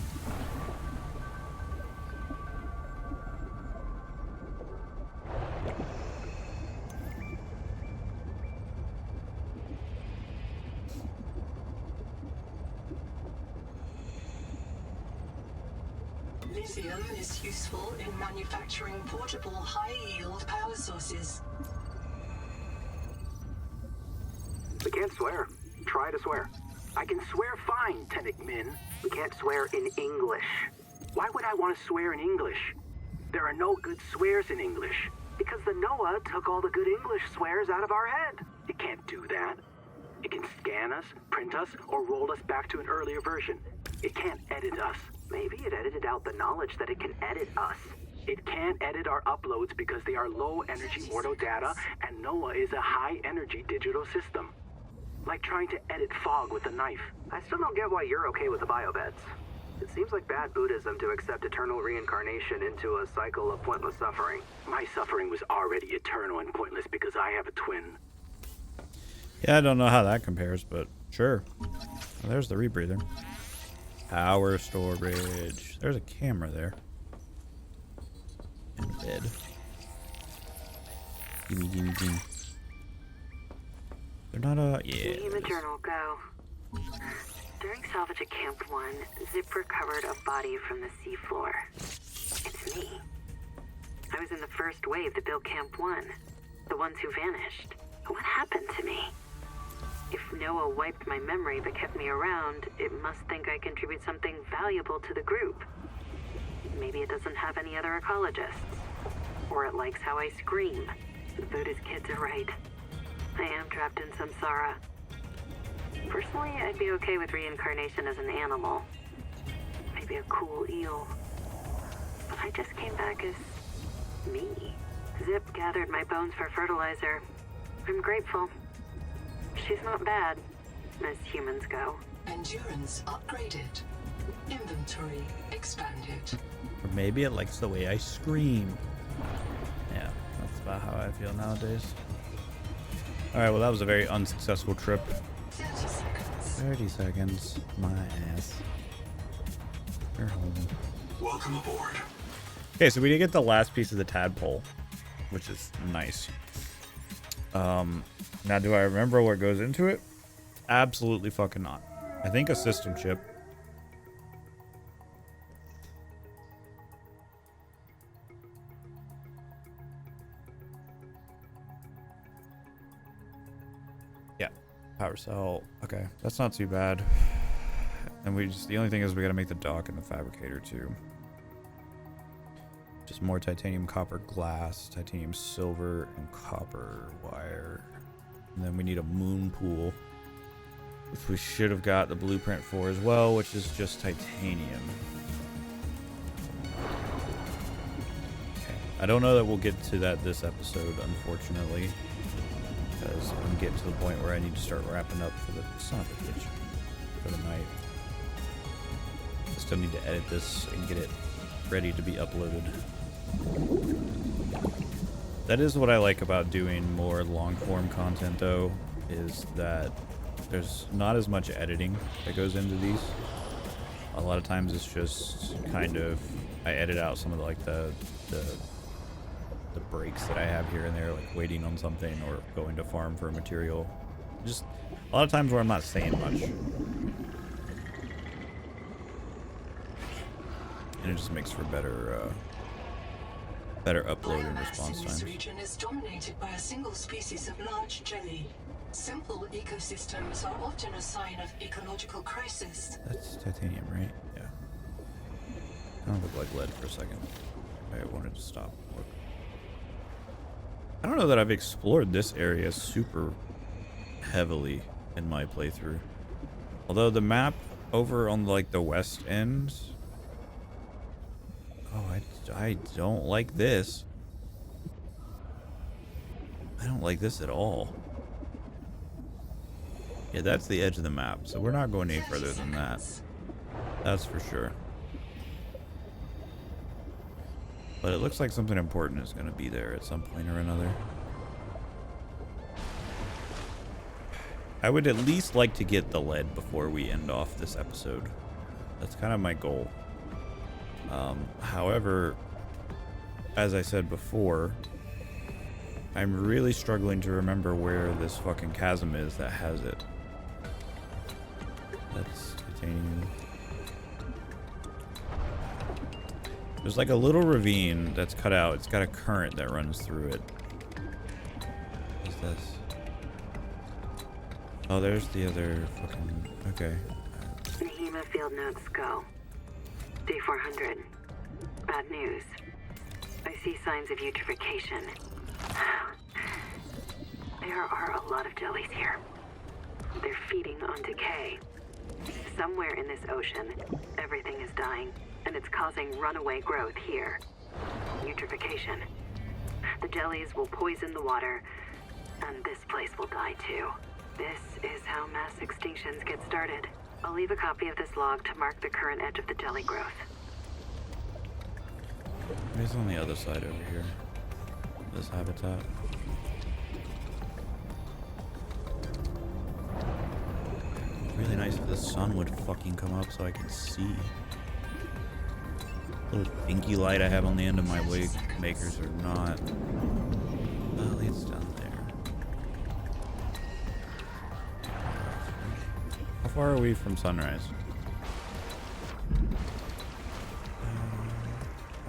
Lithium is useful in manufacturing portable high-yield power sources. We can't swear. Try to swear. I can swear fine, Tennick Min. We can't swear in English. Why would I want to swear in English? There are no good swears in English. Because the Noah took all the good English swears out of our head. It can't do that. It can scan us, print us, or roll us back to an earlier version. It can't edit us. Maybe it edited out the knowledge that it can edit us. It can't edit our uploads because they are low-energy mortal data, and Noah is a high-energy digital system. Like trying to edit fog with a knife. I still don't get why you're okay with the biobeds. It seems like bad Buddhism to accept eternal reincarnation into a cycle of pointless suffering. My suffering was already eternal and pointless because I have a twin. Yeah, I don't know how that compares, but sure. Well, there's the rebreather. Power storage. There's a camera there. And a bed. Gimme, gimme, gimme. They're not yeah. Human journal, go. During salvage at Camp 1, Zip recovered a body from the seafloor. It's me. I was in the first wave that built Camp 1. The ones who vanished. What happened to me? If Noah wiped my memory but kept me around, it must think I contribute something valuable to the group. Maybe it doesn't have any other ecologists. Or it likes how I scream. The Buddhist kids are right. I am trapped in samsara. Personally, I'd be okay with reincarnation as an animal. Maybe a cool eel. But I just came back as me. Zip gathered my bones for fertilizer. I'm grateful. She's not bad, as humans go. Endurance upgraded. Inventory expanded. Or maybe it likes the way I scream. Yeah, that's about how I feel nowadays. Alright, well that was a very unsuccessful trip. 30 seconds. 30 seconds. My ass. You're home. Welcome aboard. Okay, so we did get the last piece of the tadpole, which is nice. Now do I remember what goes into it? Absolutely fucking not. I think a system chip. Yeah, power cell. Okay, that's not too bad. And the only thing is we gotta make the dock and the fabricator too. Just more titanium, copper, glass, titanium, silver, and copper wire. And then we need a moon pool, which we should have got the blueprint for as well, which is just titanium. Okay. I don't know that we'll get to that this episode, unfortunately, because I'm getting to the point where I need to start wrapping up for the son of a bitch for the night. I still need to edit this and get it ready to be uploaded. That is what I like about doing more long-form content, though, is that there's not as much editing that goes into these. A lot of times it's just kind of, I edit out some of the breaks that I have here and there, like waiting on something or going to farm for a material. Just a lot of times where I'm not saying much. And it just makes for better upload and response Biomass in times. this region is dominated by a single species of large jelly. Simple ecosystems are often a sign of ecological crisis. That's titanium, right? Yeah. Kind of looked like lead for a second. I wanted to stop. I don't know that I've explored this area super heavily in my playthrough. Although the map over on like the west end. Oh, I don't like this. I don't like this at all. Yeah, that's the edge of the map, so we're not going any further than that. That's for sure. But it looks like something important is going to be there at some point or another. I would at least like to get the lead before we end off this episode. That's kind of my goal. However, as I said before, I'm really struggling to remember where this fucking chasm is that has it. That's titanium. There's like a little ravine that's cut out. It's got a current that runs through it. What's this? Oh, there's the other fucking... Okay. Nahima field notes go. Day 400. Bad news. I see signs of eutrophication. There are a lot of jellies here. They're feeding on decay. Somewhere in this ocean, everything is dying, and it's causing runaway growth here. Eutrophication. The jellies will poison the water, and this place will die too. This is how mass extinctions get started. I'll leave a copy of this log to mark the current edge of the jelly growth. It's on the other side over here. This habitat. Really nice if the sun would fucking come up so I can see. Little pinky light I have on the end of my wig makers or not. Well, it's down there. How far are we from sunrise?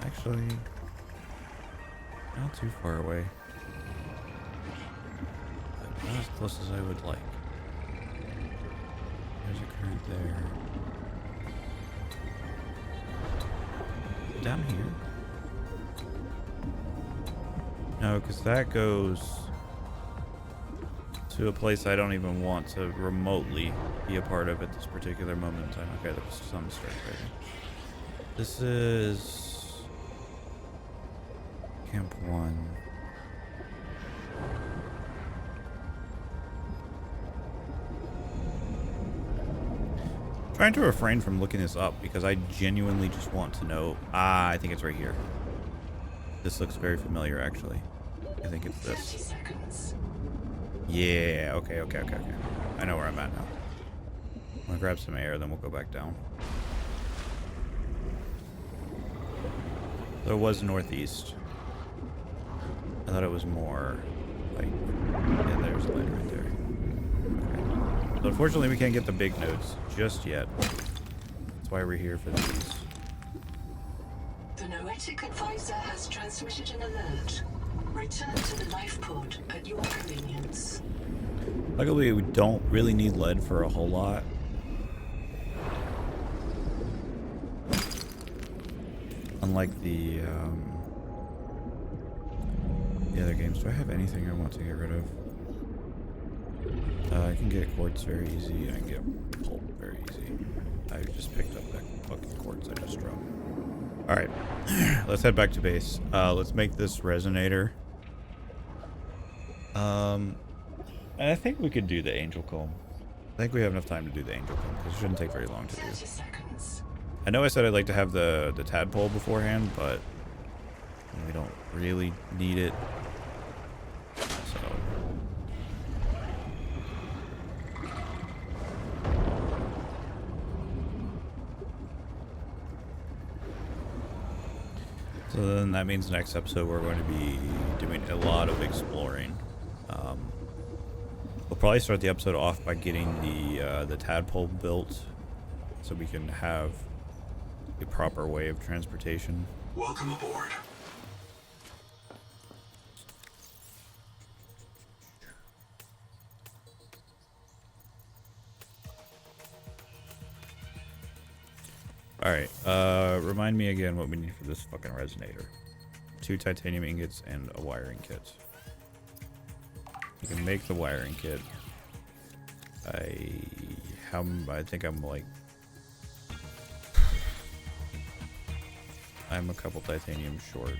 Actually, not too far away. But not as close as I would like. There's a current there. Down here? No, because that goes to a place I don't even want to remotely be a part of at this particular moment in time. Okay, the sun starts right here. This is Camp 1. Trying to refrain from looking this up because I genuinely just want to know. I think it's right here. This looks very familiar, actually. I think it's this. 30 seconds. Yeah, okay. I know where I'm at now. I'm gonna grab some air, then we'll go back down. There was northeast. I thought it was more like, yeah, there's light right there. Okay. So unfortunately we can't get the big nodes just yet. That's why we're here for these. The Noetic advisor has transmitted an alert. Return to the life pod at your convenience. Luckily we don't really need lead for a whole lot. Unlike the other games. Do I have anything I want to get rid of? I can get quartz very easy. I can get pulp very easy. I just picked up that fucking quartz I just dropped. Alright. Let's head back to base. Let's make this resonator. I think we could do the angel comb. I think we have enough time to do the angel comb because it shouldn't take very long to do. 30 seconds. I know I said I'd like to have the tadpole beforehand, but we don't really need it. So then that means next episode we're going to be doing a lot of exploring. We'll probably start the episode off by getting the tadpole built so we can have a proper way of transportation. Welcome aboard. Alright, remind me again what we need for this fucking resonator. 2 titanium ingots and a wiring kit. You can make the wiring kit. I think I'm like... I'm a couple titanium short.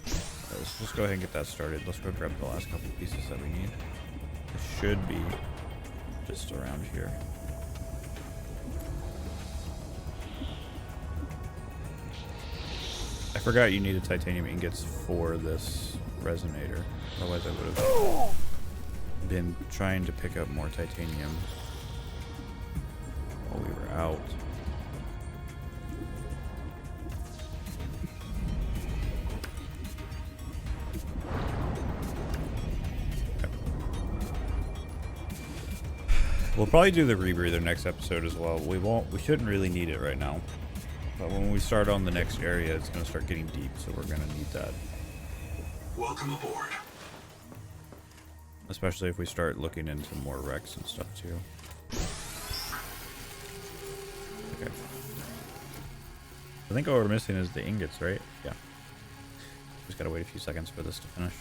Let's just go ahead and get that started. Let's go grab the last couple pieces that we need. It should be just around here. I forgot you needed titanium ingots for this resonator. Otherwise I would have been trying to pick up more titanium while we were out. We'll probably do the rebreather next episode as well. We shouldn't really need it right now. But when we start on the next area, it's going to start getting deep, so we're going to need that. Welcome aboard. Especially if we start looking into more wrecks and stuff too. Okay. I think all we're missing is the ingots, right? Yeah. Just gotta wait a few seconds for this to finish.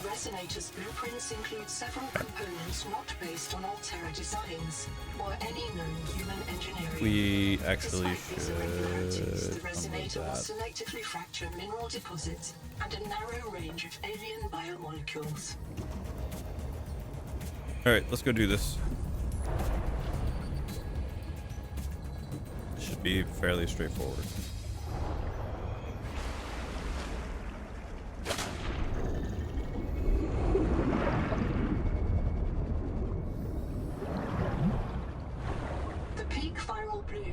Resonator's blueprints include several components not based on Altera designs or any known human engineering. We actually Despite these irregularities, the should resonator will that. selectively fracture mineral deposits and a narrow range of alien biomolecules. Alright, let's go do this. This should be fairly straightforward.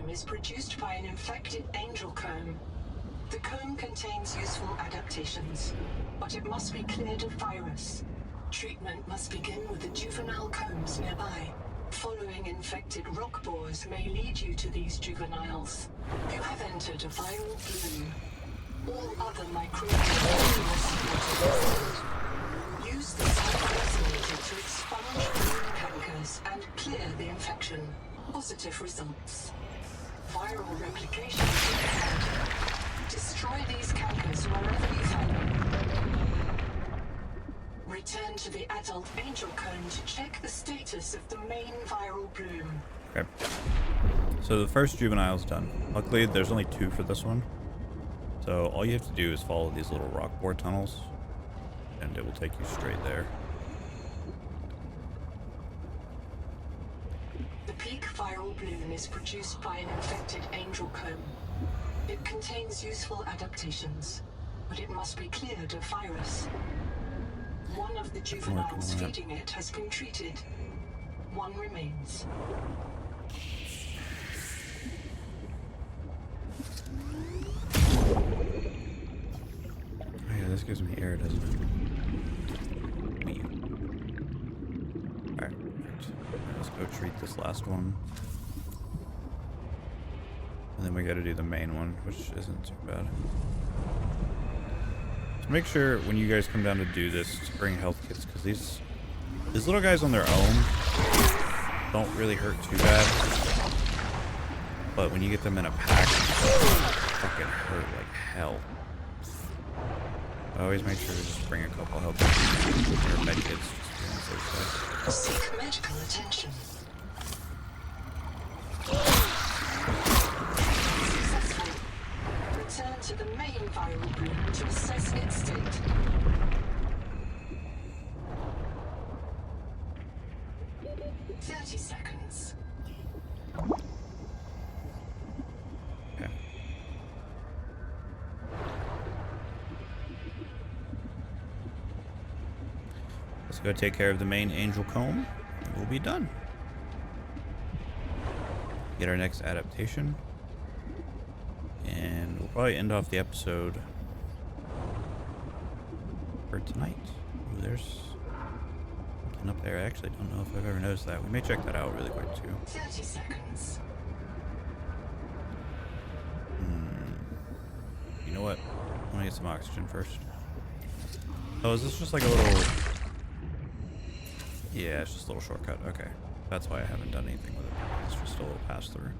Is produced by an infected angel comb. The comb contains useful adaptations, but it must be cleared of virus. Treatment must begin with the juvenile combs nearby. Following infected rock bores may lead you to these juveniles. You have entered a viral bloom. All other microbial use the resonator to expunge bloom cankers and clear the infection. Positive results. Viral replication required. Destroy these cankers wherever you find them. Return to the adult angel cone to check the status of the main viral bloom. Okay. So the first juvenile's done. Luckily, there's only 2 for this one. So all you have to do is follow these little rock bore tunnels, and it will take you straight there. The peak viral bloom is produced by an infected angel comb. It contains useful adaptations, but it must be cleared of virus. One of the juveniles feeding it has been treated. One remains. Oh yeah, this gives me air, doesn't it? Alright, perfect. Let's go treat this last one. And then we gotta do the main one, which isn't too bad. So make sure when you guys come down to do this to bring health kits, because these little guys on their own don't really hurt too bad. But when you get them in a pack, they fucking hurt like hell. I always make sure to just bring a couple health kits or med kits just to be on the safe side. Seek medical attention. Successful. Return to the main viral bloom to assess its state. Seconds. Okay. Let's go take care of the main angel comb, and we'll be done. Get our next adaptation, and we'll probably end off the episode for tonight. Ooh, there's something up there. I actually don't know if I've ever noticed that. We may check that out really quick too. 30 seconds. You know what? I want to get some oxygen first. Oh, is this just like a little... Yeah, it's just a little shortcut. Okay. That's why I haven't done anything with it. It's just a little pass-through.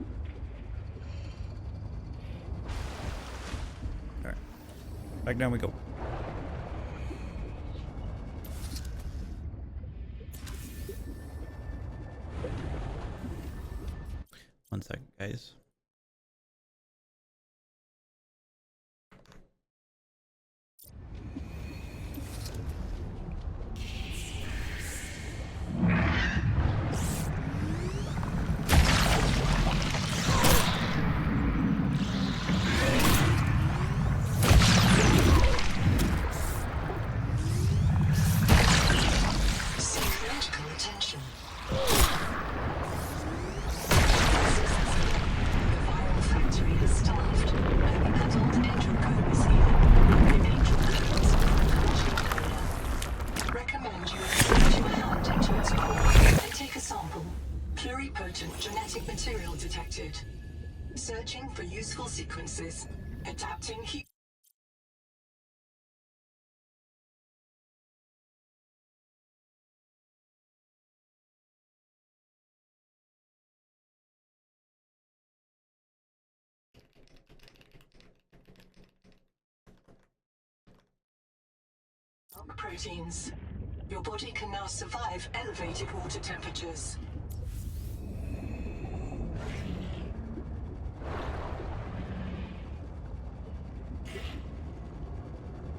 Alright. Back down we go. One second, guys. material detected. Searching for useful sequences. Adapting heat. Proteins. Your body can now survive elevated water temperatures.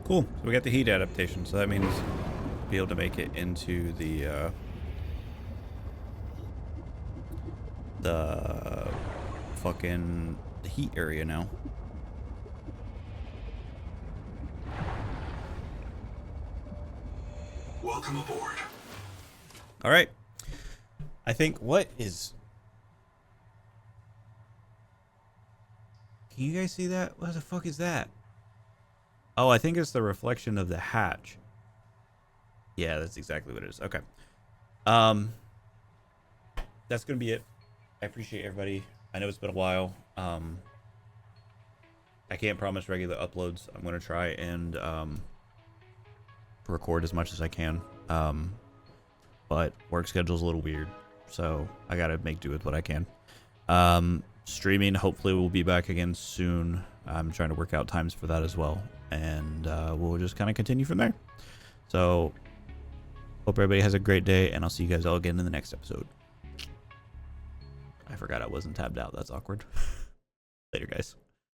Cool. So we got the heat adaptation, so that means we'll be able to make it into the fucking heat area now. Welcome aboard. All right. I think what is... Can you guys see that? What the fuck is that? Oh, I think it's the reflection of the hatch. Yeah, that's exactly what it is. Okay. That's going to be it. I appreciate everybody. I know it's been a while. I can't promise regular uploads. I'm going to try and record as much as I can. But work schedule's a little weird, so I got to make do with what I can. Streaming, hopefully we'll be back again soon. I'm trying to work out times for that as well, and we'll just kind of continue from there. So hope everybody has a great day, and I'll see you guys all again in the next episode. I forgot I wasn't tabbed out. That's awkward. Later, guys.